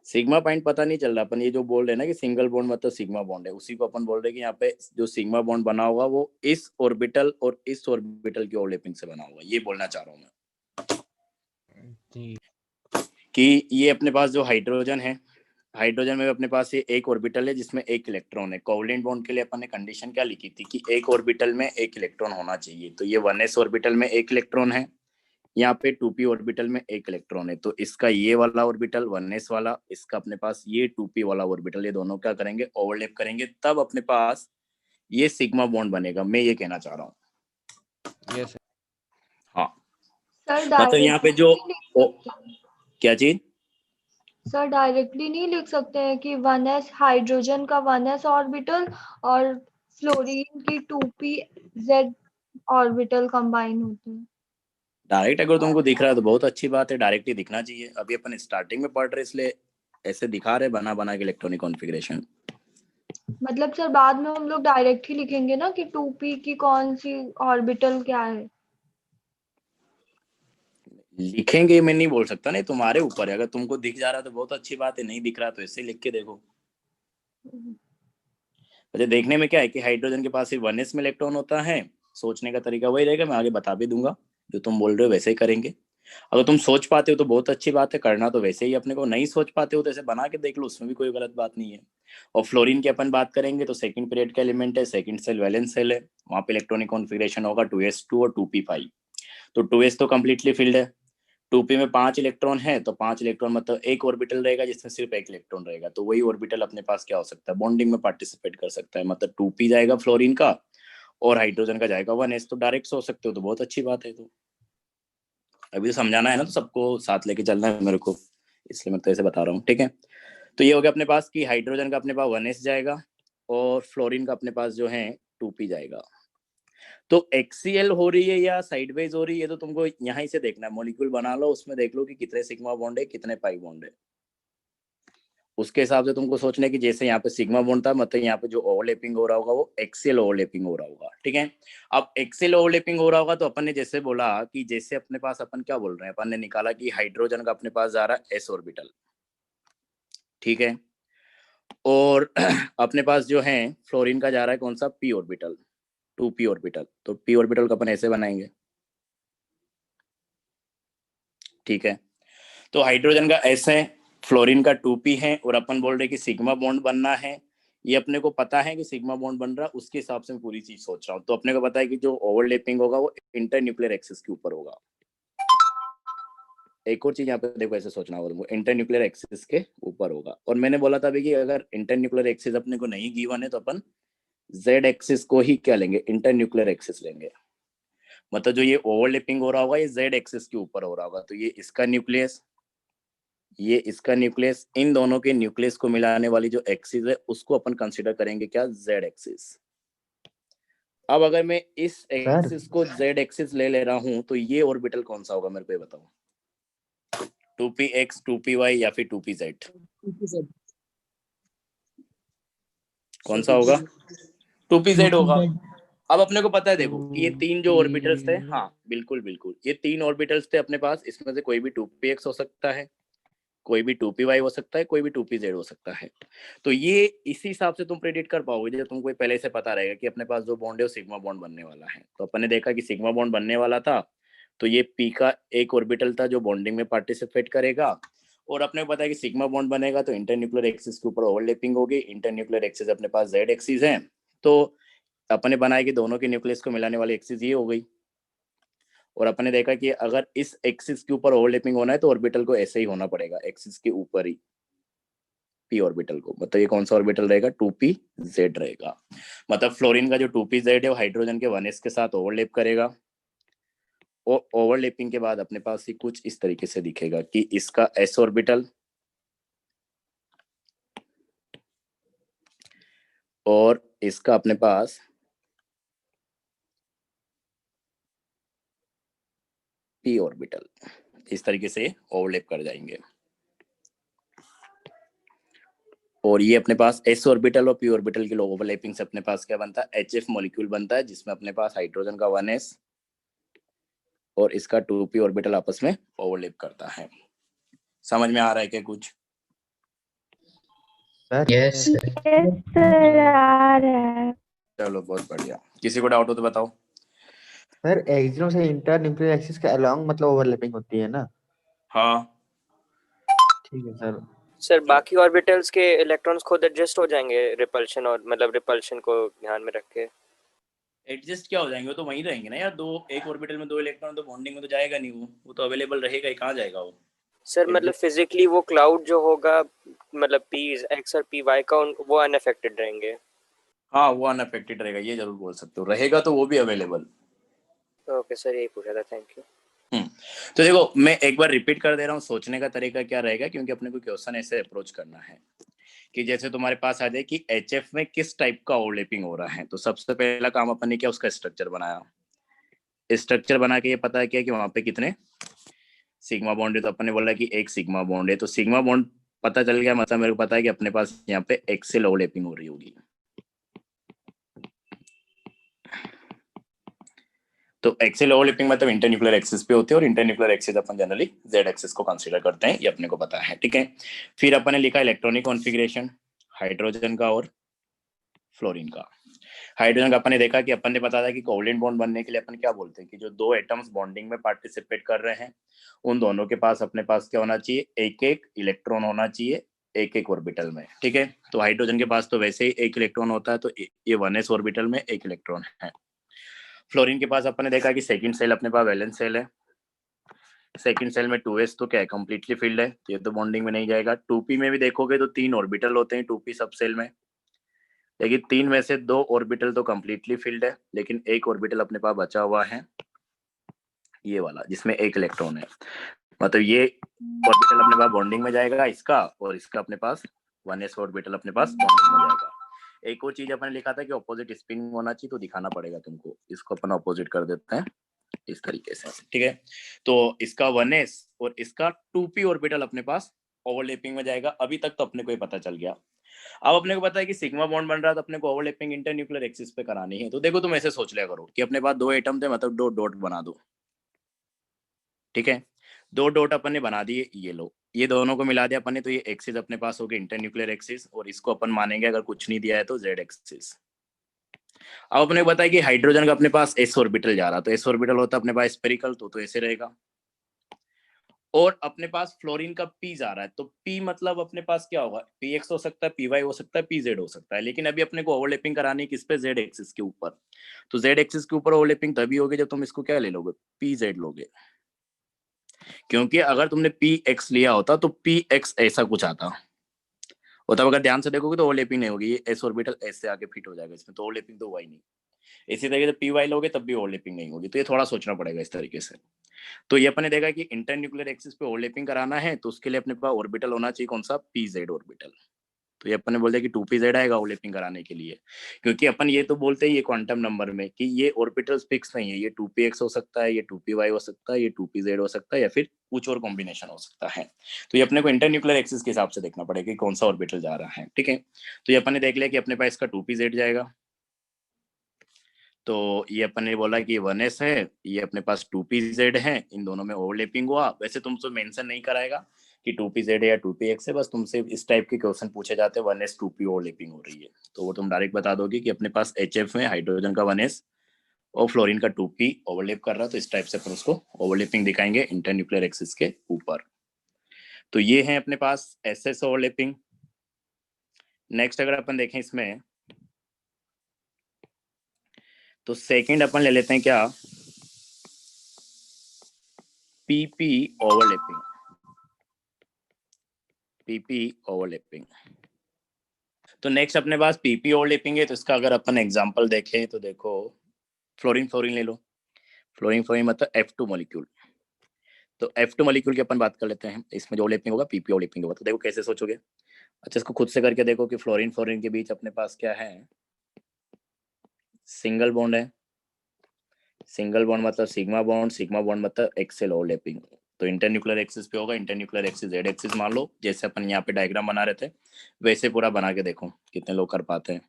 सिग्मा पॉइंट पता नहीं चल रहा, अपन ये जो बोल रहे हैं ना कि सिंगल बॉन्ड मतलब सिग्मा बॉन्ड है, उसी को अपन बोल रहे हैं कि यहाँ पे जो सिग्मा बॉन्ड बना होगा वो इस ऑर्बिटल और इस ऑर्बिटल की ओवरलैपिंग से बना होगा, ये बोलना चाह रहा हूँ मैं जी कि ये अपने पास जो हाइड्रोजन है, हाइड्रोजन में अपने पास ये एक ऑर्बिटल है जिसमें एक इलेक्ट्रॉन है। कोवलेंट बॉन्ड के लिए अपन ने कंडीशन क्या लिखी थी कि एक ऑर्बिटल में एक इलेक्ट्रॉन होना चाहिए, तो ये 1s ऑर्बिटल में एक इलेक्ट्रॉन है, यहाँ पे 2p ऑर्बिटल में एक इलेक्ट्रॉन है, तो इसका ये वाला ऑर्बिटल 1s वाला, इसका अपने पास ये 2p वाला ऑर्बिटल, ये दोनों क्या करेंगे ओवरलैप करेंगे, तब अपने पास ये सिग्मा बॉन्ड बनेगा। मैं ये कहना चाह रहा हूँ। यस हाँ सर मतलब यहाँ पे जो क्या चीज, सर डायरेक्टली नहीं लिख सकते हैं कि 1s हाइड्रोजन का 1s ऑर्बिटल और फ्लोरीन की 2pz ऑर्बिटल कंबाइन होते हैं। डायरेक्ट अगर तुमको दिख रहा है तो बहुत अच्छी बात है, डायरेक्ट ही दिखना चाहिए। अभी अपन स्टार्टिंग में पढ़ रहे इसलिए ऐसे दिखा रहे बना बना के इलेक्ट्रॉनिक कॉन्फ़िगरेशन। मतलब सर बाद में हम लोग डायरेक्ट ही लिखेंगे ना कि 2p की कौन सी ऑर्बिटल क्या है। लिखेंगे मैं नहीं बोल सकता, नहीं तुम्हारे ऊपर है, अगर तुमको दिख जा रहा तो बहुत अच्छी बात है, नहीं दिख रहा तो ऐसे लिख के देखो। अच्छा देखने में क्या है कि हाइड्रोजन के पास सिर्फ 1s में इलेक्ट्रॉन होता है, सोचने का तरीका वही रहेगा, मैं आगे बता भी दूंगा, जो तुम बोल रहे हो वैसे ही करेंगे। अगर तुम सोच पाते हो तो बहुत अच्छी बात है, करना तो वैसे ही अपने को, नहीं सोच पाते हो तो ऐसे बना के देख लो, उसमें भी कोई गलत बात नहीं है। और फ्लोरीन की अपन बात करेंगे तो सेकंड पीरियड का एलिमेंट है, सेकंड सेल वैलेंस सेल है, वहां पे इलेक्ट्रॉनिक कॉन्फ़िगरेशन होगा 2s2 और 2p5। तो 2s तो कम्प्लीटली फिल्ड है, 2p में 5 इलेक्ट्रॉन है, तो 5 इलेक्ट्रॉन मतलब एक ऑर्बिटल रहेगा जिसमें सिर्फ एक इलेक्ट्रॉन रहेगा, तो वही ऑर्बिटल अपने पास क्या हो सकता है बॉन्डिंग में पार्टिसिपेट कर सकता है, मतलब 2p जाएगा फ्लोरीन का और हाइड्रोजन का जाएगा 1s, तो डायरेक्ट सोच सकते हो, तो बहुत अच्छी बात है। तो अभी तो समझाना है ना, तो सबको साथ लेके चलना है मेरे को, इसलिए मैं तो ऐसे बता रहा हूँ, ठीक है। तो ये हो गया अपने पास कि हाइड्रोजन का अपने पास 1s जाएगा और फ्लोरीन का अपने पास जो है 2p जाएगा। तो एक्सीएल हो रही है या साइडवेज हो रही है, तो तुमको यहाँ से देखना है, मॉलिक्यूल बना लो, उसमें देख लो कि कितने सिग्मा बॉन्ड है कितने पाई बॉन्ड है, उसके हिसाब से तुमको सोचना है कि जैसे यहाँ पे सिग्मा बॉन्ड था, मतलब यहाँ पे जो ओवरलैपिंग हो रहा होगा वो एक्सीएल ओवरलैपिंग हो रहा होगा, ठीक है। अब एक्सीएल ओवरलैपिंग हो रहा होगा तो अपन ने जैसे बोला कि जैसे अपने पास अपन क्या बोल रहे हैं, अपन ने निकाला कि हाइड्रोजन का अपने पास जा रहा है एस ऑर्बिटल, ठीक है, और अपने पास जो है फ्लोरीन का जा रहा है कौन सा पी ऑर्बिटल, 2p ऑर्बिटल, तो p ऑर्बिटल का अपन ऐसे बनाएंगे, ठीक है। तो हाइड्रोजन का s है, फ्लोरीन का 2p है, और अपन बोल रहे कि सिग्मा बॉन्ड बनना है, ये अपने को पता है कि सिग्मा बॉन्ड बन रहा, उसके हिसाब से मैं पूरी चीज सोच रहा हूँ। तो अपने को पता है कि जो ओवरलैपिंग होगा वो इंटरन्यूक्लियर एक्सिस के ऊपर होगा। एक और चीज यहाँ पे देखो, ऐसे सोचना होगा तुमको, इंटरन्यूक्लियर एक्सिस के ऊपर होगा। और मैंने बोला था अभी कि अगर इंटरन्यूक्लियर एक्सिस अपने को नहीं गिवन है तो अपन जेड एक्सिस को ही क्या लेंगे, इंटरन्यूक्लियर एक्सिस लेंगे, मतलब जो ये ओवरलैपिंग हो रहा होगा ये जेड एक्सिस के ऊपर हो रहा होगा, तो ये इसका न्यूक्लियस, ये इसका न्यूक्लियस, इन दोनों के न्यूक्लियस को मिलाने वाली जो एक्सिस है उसको अपन कंसीडर करेंगे क्या, जेड एक्सिस। अब अगर मैं इस एक्सिस को जेड एक्सिस ले रहा हूं तो ये ऑर्बिटल कौन सा होगा मेरे को ये बताओ, 2px 2py या फिर 2pz, कौन सा होगा, 2pz होगा। अब अपने को पता है देखो कि ये तीन जो ऑर्बिटल्स थे, हाँ बिल्कुल बिल्कुल, ये तीन ऑर्बिटल्स थे अपने पास, इसमें से कोई भी 2px हो सकता है, कोई भी 2py हो सकता है, कोई भी 2pz हो सकता है। तो ये इसी हिसाब से तुम प्रेडिक्ट कर पाओगे जब तुमको पहले से पता रहेगा कि अपने पास जो बॉन्ड है वो सिग्मा बॉन्ड बनने वाला है। तो अपन ने देखा कि सिग्मा बॉन्ड बनने वाला था, तो ये p का एक ऑर्बिटल था जो बॉन्डिंग में पार्टिसिपेट करेगा, और अपने को पता है कि सिग्मा बॉन्ड बनेगा तो इंटरन्यूक्लियर एक्सिस के ऊपर ओवरलैपिंग होगी, इंटरन्यूक्लियर एक्सिस अपने पास जेड एक्सिस है, तो अपने बनाए कि दोनों के न्यूक्लियस को मिलाने वाली एक्सिस ये हो गई। और अपने देखा कि अगर इस एक्सिस के ऊपर ओवरलैपिंग होना है तो ऑर्बिटल को ऐसे ही होना पड़ेगा, एक्सिस के ऊपर ही p ऑर्बिटल को, मतलब ये कौन सा ऑर्बिटल रहेगा, 2pz रहेगा। मतलब फ्लोरीन का जो 2pz है वो हाइड्रोजन के 1s के साथ ओवरलैप करेगा, और ओवरलैपिंग के बाद अपने पास ही कुछ इस तरीके से दिखेगा कि इसका s ऑर्बिटल और इसका अपने पास p ऑर्बिटल इस तरीके से ओवरलैप कर जाएंगे। और ये अपने पास s ऑर्बिटल और p ऑर्बिटल की ओवरलैपिंग से अपने पास क्या बनता है, HF मॉलिक्यूल बनता है, जिसमें अपने पास हाइड्रोजन का 1s और इसका 2p ऑर्बिटल आपस में ओवरलैप करता है। समझ में आ रहा है क्या कुछ? सर यस यस सर आ रहा है। चलो बहुत बढ़िया। किसी को डाउट हो तो बताओ। सर एक्सिस से इंटर न्यूक्लियर एक्सिस के अलोंग मतलब ओवरलैपिंग होती है ना? हाँ ठीक है सर। सर, बाकी ऑर्बिटल्स के इलेक्ट्रॉन्स खुद एडजस्ट हो जाएंगे रिपल्शन और मतलब रिपल्शन को ध्यान में रख के? एडजस्ट क्या हो जाएंगे, वो तो वहीं रहेंगे ना यार। दो एक ऑर्बिटल में दो इलेक्ट्रॉन, तो बॉन्डिंग में तो जाएगा नहीं, वो तो अवेलेबल रहेगा ही, कहाँ जाएगा वो। सर मतलब फिजिकली वो क्लाउड जो होगा, मतलब पी एक्स और पी वाई का वो अनअफेक्टेड रहेंगे? हाँ वो अनअफेक्टेड रहेगा, ये जरूर बोल सकते हो, रहेगा तो वो भी अवेलेबल। ओके सर, यही पूछा था, थैंक यू। तो देखो मैं एक बार रिपीट कर दे रहा हूँ, सोचने का तरीका क्या रहेगा, क्योंकि अपने को क्वेश्चन ऐसे अप्रोच करना है कि जैसे तुम्हारे पास आ जाए कि एचएफ में किस टाइप का ओवरलैपिंग हो रहा है। तो सबसे पहला काम अपन ने किया, उसका स्ट्रक्चर बनाया। स्ट्रक्चर बना के ये पता किया कि वहां पे कितने सिग्मा बॉन्ड है। तो अपन ने बोला कि एक सिग्मा बॉन्ड है, तो सिग्मा बॉन्ड पता चल गया, मतलब मेरे को पता है कि अपने पास यहाँ पे एक्सेल ओवरलैपिंग हो रही होगी। तो एक्सेल ओवरलैपिंग मतलब इंटरन्यूक्लियर एक्सिस पे होती है, और इंटरन्यूक्लियर एक्सिस अपन जनरली जेड एक्सिस को कंसीडर करते हैं, ये अपने को पता है, ठीक है। फिर अपन ने लिखा इलेक्ट्रॉनिक कॉन्फ़िगरेशन हाइड्रोजन का और फ्लोरीन का। हाइड्रोजन का अपन ने देखा कि अपन ने बताया था कि कोवलेंट बॉन्ड बनने के लिए अपन क्या बोलते हैं कि जो दो एटम्स बॉन्डिंग में पार्टिसिपेट कर रहे हैं, उन दोनों के पास अपने पास क्या होना चाहिए, एक एक इलेक्ट्रॉन होना चाहिए एक एक ऑर्बिटल में, ठीक है। तो हाइड्रोजन के पास तो वैसे ही एक इलेक्ट्रॉन होता है, तो ये 1s ऑर्बिटल में एक इलेक्ट्रॉन है। फ्लोरीन के पास अपन ने देखा कि सेकंड सेल अपने पास वैलेंस सेल है, सेकंड सेल में 2s तो क्या है, कंप्लीटली फिल्ड है, ये तो बॉन्डिंग में नहीं जाएगा। 2p में भी देखोगे तो 3 ऑर्बिटल होते हैं 2p सब सेल में, लेकिन 3 में से 2 ऑर्बिटल तो कंप्लीटली फिल्ड है, लेकिन एक ऑर्बिटल अपने पास बचा हुआ है, ये वाला जिसमें एक इलेक्ट्रॉन है। मतलब ये ऑर्बिटल अपने पास बॉन्डिंग में जाएगा इसका, और इसका अपने पास 1s ऑर्बिटल अपने पास बॉन्डिंग में जाएगा। एक और चीज अपन ने लिखा था कि ऑपोजिट स्पिन होना चाहिए, तो दिखाना पड़ेगा तुमको, इसको अपन ऑपोजिट कर देते हैं इस तरीके से, ठीक है। तो इसका 1s और इसका 2p ऑर्बिटल अपने पास ओवरलैपिंग में जाएगा। अभी तक तो अपने को ये पता चल गया। अब अपने को पता है कि सिग्मा बॉन्ड बन रहा है, तो अपने को ओवरलैपिंग इंटरन्यूक्लियर एक्सिस पे करानी है। तो देखो तुम ऐसे सोच लिया करो कि अपने पास दो एटम थे, मतलब दो डॉट बना दो, ठीक है। दो डॉट अपन ने बना दिए, ये लो, ये दोनों को मिला दिया अपन ने, तो ये एक्सिस अपने पास हो गई इंटरन्यूक्लियर एक्सिस, और इसको अपन मानेंगे अगर कुछ नहीं दिया है तो जेड एक्सिस। अब अपने को बताया कि हाइड्रोजन का अपने पास एस ऑर्बिटल जा रहा, तो एस ऑर्बिटल होता है अपने पास स्पेरिकल, तो ऐसे रहेगा। और अपने पास फ्लोरीन का पी जा रहा है, तो पी मतलब अपने पास क्या होगा, पी एक्स हो सकता है, पी वाई हो सकता है, पी जेड हो सकता है, लेकिन अभी अपने को ओवरलैपिंग करानी है किस पे, जेड एक्सिस के ऊपर। तो जेड एक्सिस के ऊपर ओवरलैपिंग तभी होगी जब तुम इसको क्या ले लोगे, पी जेड लोगे, क्योंकि अगर तुमने पी एक्स लिया होता तो पी एक्स ऐसा कुछ आता, और तब अगर ध्यान से देखोगे तो ओवरलैपिंग नहीं होगी, ये एस ऑर्बिटल ऐसे आके फिट हो जाएगा इसमें, तो ओवरलैपिंग तो हुआ ही नहीं। इसी तरीके से पी वाई लोगे तब भी ओवरलैपिंग नहीं होगी, तो ये थोड़ा सोचना पड़ेगा इस तरीके से। तो ये अपने देखा कि इंटरन्यूक्लियर एक्सिस पे ओवरलैपिंग कराना है, तो उसके लिए अपने पास ऑर्बिटल होना चाहिए कौन सा, पी जेड ऑर्बिटल। तो ये अपन ने बोल दिया कि 2p z आएगा ओवरलैपिंग कराने के लिए, क्योंकि अपन ये तो बोलते हैं ये क्वांटम नंबर में कि ये ऑर्बिटल्स फिक्स नहीं है, ये 2px हो सकता है, ये 2py हो सकता है, ये 2pz हो सकता है, या फिर कुछ और कॉम्बिनेशन हो सकता है। तो ये अपने को इंटरन्यूक्लियर एक्सिस के हिसाब से देखना पड़ेगा कि कौन सा ऑर्बिटल जा रहा है, ठीक है। तो ये अपन ने देख लिया कि अपने पास इसका 2pz जाएगा, तो ये अपन ने बोला कि 1s है, ये अपने पास 2pz है, इन दोनों में ओवरलैपिंग हुआ। वैसे तुमसे मेंशन नहीं कराएगा कि 2pz है या 2px है, बस तुमसे इस टाइप के क्वेश्चन पूछे जाते हैं 1s 2p ओवरलैपिंग हो रही है, तो वो तुम डायरेक्ट बता दोगे कि अपने पास HF में हाइड्रोजन का 1s और फ्लोरीन का 2p ओवरलैप कर रहा है, तो इस टाइप से अपन उसको ओवरलैपिंग दिखाएंगे इंटरन्यूक्लियर एक्सिस के ऊपर। तो ये है अपने पास SS ओवरलैपिंग। नेक्स्ट अगर अपन देखें इसमें, तो सेकंड अपन ले लेते हैं क्या, PP ओवरलैपिंग, PP ओवरलैपिंग। तो नेक्स्ट अपने पास PP ओवरलैपिंग है, तो इसका अगर अपन एग्जांपल देखें तो देखो, फ्लोरीन फ्लोरीन ले लो, फ्लोरीन फ्लोरीन मतलब F2 मॉलिक्यूल, तो F2 मॉलिक्यूल की अपन बात कर लेते हैं, इसमें जो ओवरलैपिंग होगा PP ओवरलैपिंग होगा। तो देखो कैसे सोचोगे, अच्छा इसको खुद से करके देखो कि फ्लोरीन फ्लोरीन के बीच अपने पास क्या है, सिंगल बॉन्ड है, सिंगल बॉन्ड मतलब सिग्मा बॉन्ड मतलब एक्सेल ओवरलैपिंग, तो इंटरन्यूक्लियर एक्सिस पे होगा, इंटरन्यूक्लियर एक्सिस जेड एक्सिस मान लो, जैसे अपन यहाँ पे डायग्राम बना रहे थे वैसे पूरा बना के देखो कितने लोग कर पाते हैं।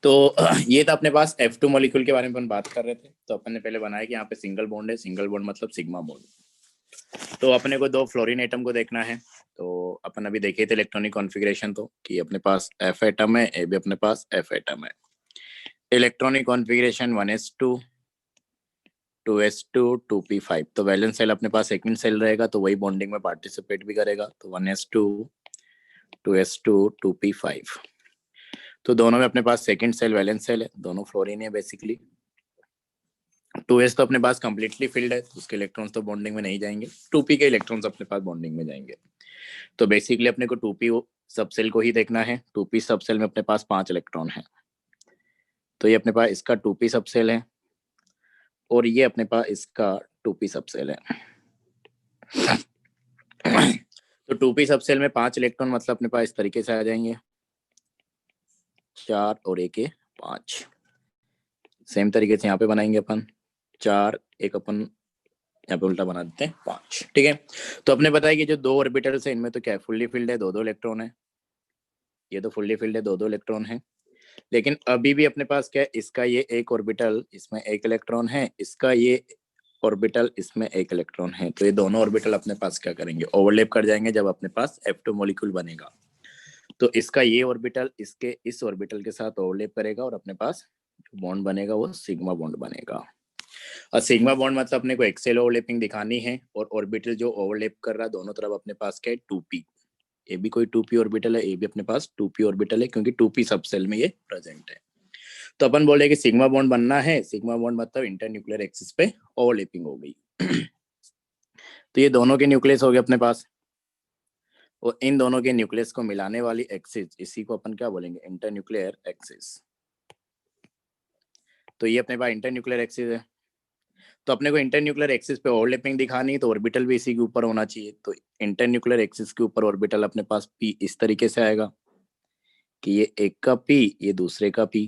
तो ये था अपने पास F2 मॉलिक्यूल के बारे में अपन बात कर रहे थे। तो अपन ने पहले बनाया कि यहाँ पे सिंगल बॉन्ड है, सिंगल बॉन्ड मतलब सिग्मा बॉन्ड। तो अपने को दो फ्लोरीन एटम को देखना है, तो अपन अभी देखे थे इलेक्ट्रॉनिक कॉन्फ़िगरेशन तो कि अपने पास F एटम है, ए भी अपने पास F एटम है। Electronic configuration 1s2 2s2 2p5, तो वैलेंस सेल अपने पास सेकंड सेल रहेगा तो वही बॉन्डिंग में पार्टिसिपेट भी करेगा, तो 1s2 2s2 2p5। तो दोनों में अपने पास सेकंड सेल वैलेंस सेल है, दोनों फ्लोरीन है बेसिकली। 2s तो अपने पास कंप्लीटली फिल्ड है, उसके इलेक्ट्रॉन्स तो बॉन्डिंग में नहीं जाएंगे, 2p के इलेक्ट्रॉन्स अपने पास बॉन्डिंग में जाएंगे। तो बेसिकली अपने को 2p सबसेल को ही देखना है। 2p सबसेल में अपने पास 5 इलेक्ट्रॉन है, तो ये अपने पास इसका 2p सबसेल है और ये अपने पास इसका 2p सबसेल है। तो 2p सबसेल में 5 इलेक्ट्रॉन मतलब अपने पास इस तरीके से आ जाएंगे, 4 और 1 के 5। सेम तरीके से यहाँ पे बनाएंगे अपन 4, एक अपन यहाँ पे उल्टा बना देते हैं 5, ठीक है। तो अपने बताया कि जो 2 ऑर्बिटल्स है इनमें तो क्या फुल्ली फिल्ड है, 2-2 इलेक्ट्रॉन है, ये तो फुल्ली फिल्ड है, 2-2 इलेक्ट्रॉन है। लेकिन अभी भी अपने पास क्या है, इसका ये एक ऑर्बिटल इसमें 1 इलेक्ट्रॉन है, इसका ये ऑर्बिटल इसमें 1 इलेक्ट्रॉन है, तो ये दोनों ऑर्बिटल अपने पास क्या करेंगे, ओवरलैप कर जाएंगे जब अपने पास F2 मॉलिक्यूल बनेगा। तो इसका ये ऑर्बिटल इसके इस ऑर्बिटल के साथ ओवरलैप करेगा और अपने पास बॉन्ड बनेगा वो सिग्मा बॉन्ड बनेगा। और सिग्मा बॉन्ड मतलब अपने को एक्सेल ओवरलैपिंग दिखानी है और ऑर्बिटल जो ओवरलैप कर रहा है दोनों तरफ अपने पास क्या है 2p, ये भी कोई 2p ऑर्बिटल है, ये भी अपने पास 2p ऑर्बिटल है क्योंकि 2p सबसेल में ये प्रेजेंट है। तो अपन बोले कि सिग्मा बॉन्ड बनना है, सिग्मा बॉन्ड मतलब इंटरन्यूक्लियर एक्सिस पे ओवरलैपिंग हो गई। तो ये दोनों के न्यूक्लियस हो गए अपने पास, और इन दोनों के न्यूक्लियस को मिलाने वाली एक्सिस, इसी को अपन क्या बोलेंगे, इंटरन्यूक्लियर एक्सिस। तो ये अपने पास इंटरन्यूक्लियर एक्सिस है, तो अपने को इंटरन्यूक्लियर एक्सिस पे ओवरलैपिंग दिखानी है तो ऑर्बिटल भी इसी के ऊपर होना चाहिए। तो इंटरन्यूक्लियर एक्सिस के ऊपर ऑर्बिटल अपने पास p इस तरीके से आएगा कि ये एक का p, ये दूसरे का p।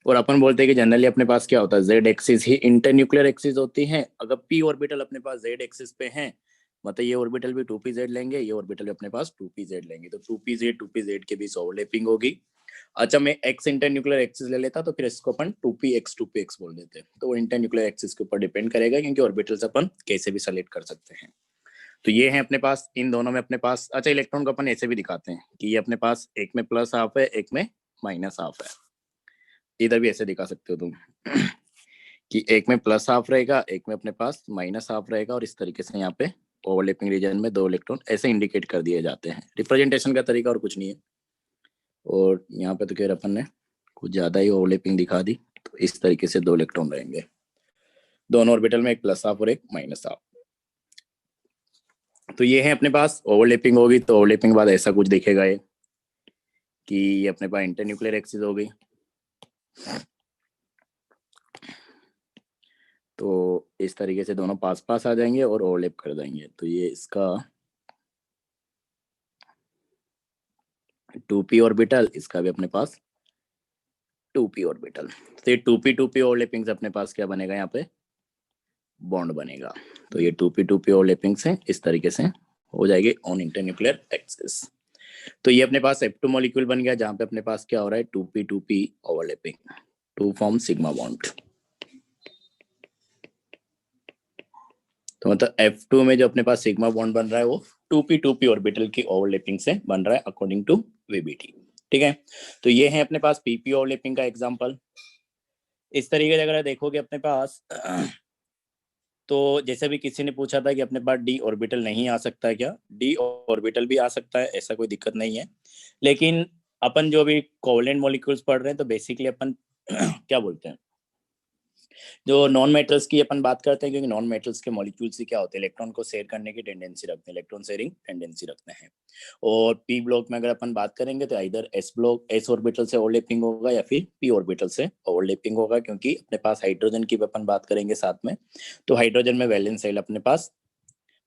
और अपन बोलते हैं कि जनरली अपने पास क्या होता है, z एक्सिस ही इंटरन्यूक्लियर एक्सिस होती है। अगर p ऑर्बिटल अपने पास z एक्सिस पे है मतलब ये ऑर्बिटल भी 2pz लेंगे, ये ऑर्बिटल भी अपने पास 2pz लेंगे, तो 2pz के बीच ओवरलैपिंग होगी। अच्छा मैं x इंटरन्यूक्लियर एक्सिस ले लेता तो फिर इसको अपन 2px बोल देते, तो वो इंटरन्यूक्लियर एक्सिस के ऊपर डिपेंड करेगा क्योंकि ऑर्बिटल्स अपन कैसे भी सेलेक्ट कर सकते हैं। तो ये है अपने पास, इन दोनों में अपने पास। अच्छा इलेक्ट्रॉन को अपन ऐसे भी दिखाते हैं कि ये अपने पास एक में प्लस हाफ है, एक में माइनस हाफ है, इधर भी ऐसे दिखा सकते हो तुम कि एक में प्लस हाफ रहेगा, एक में अपने पास माइनस हाफ रहेगा, और इस तरीके से यहाँ पे ओवरलैपिंग रीजन में 2 इलेक्ट्रॉन ऐसे इंडिकेट कर दिए जाते हैं। रिप्रेजेंटेशन का तरीका और कुछ नहीं है। और यहाँ पे तो खैर अपन ने कुछ ज्यादा ही ओवरलैपिंग दिखा दी, तो इस तरीके से 2 इलेक्ट्रॉन रहेंगे दोनों ऑर्बिटल में, एक प्लस हाफ और एक माइनस हाफ। तो ये है अपने पास ओवरलैपिंग होगी तो ओवरलैपिंग बाद ऐसा कुछ दिखेगा ये कि ये अपने पास इंटरन्यूक्लियर एक्सिस हो गई। तो इस तरीके से दोनों पास पास आ जाएंगे और ओवरलैप कर देंगे। तो ये इसका 2p ऑर्बिटल, इसका भी अपने पास 2p ऑर्बिटल। तो ये 2p ओवरलैपिंग से अपने पास क्या बनेगा, यहाँ पे बॉन्ड बनेगा। तो ये 2p ओवरलैपिंग से इस तरीके से हो जाएगी ऑन इंटरन्यूक्लियर एक्सिस। तो ये अपने पास F2 मॉलिक्यूल बन गया जहाँ पे अपने पास क्या हो रहा है 2p overlapping to form sigma bond. तो मतलब F2 में जो अपने पास सिग्मा बॉन्ड बन रहा है वो 2p ऑर्बिटल की ओवरलैपिंग से बन रहा है अकॉर्डिंग टू VBT, ठीक है। तो ये है अपने पास pp ओवरलैपिंग का एग्जांपल। इस तरीके से अगर देखोगे अपने पास तो जैसे भी किसी ने पूछा था कि अपने पास d ऑर्बिटल नहीं आ सकता है क्या, d ऑर्बिटल भी आ सकता है, ऐसा कोई दिक्कत नहीं है। लेकिन अपन जो भी कोवलेंट मॉलिक्यूल्स पढ़ रहे हैं तो बेसिकली अपन क्या बोलते हैं, जो नॉन मेटल्स की अपन बात करते हैं, क्योंकि नॉन मेटल्स के मॉलिक्यूल्स ही क्या होते हैं, इलेक्ट्रॉन को शेयर करने की टेंडेंसी रखते हैं, इलेक्ट्रॉन शेयरिंग टेंडेंसी रखते हैं। और पी ब्लॉक में अगर अपन बात करेंगे तो इधर s ऑर्बिटल से ओवरलैपिंग होगा या फिर p ऑर्बिटल से ओवरलैपिंग होगा, क्योंकि अपने पास हाइड्रोजन की अपन बात करेंगे साथ में, तो हाइड्रोजन में वैलेंस शेल अपने पास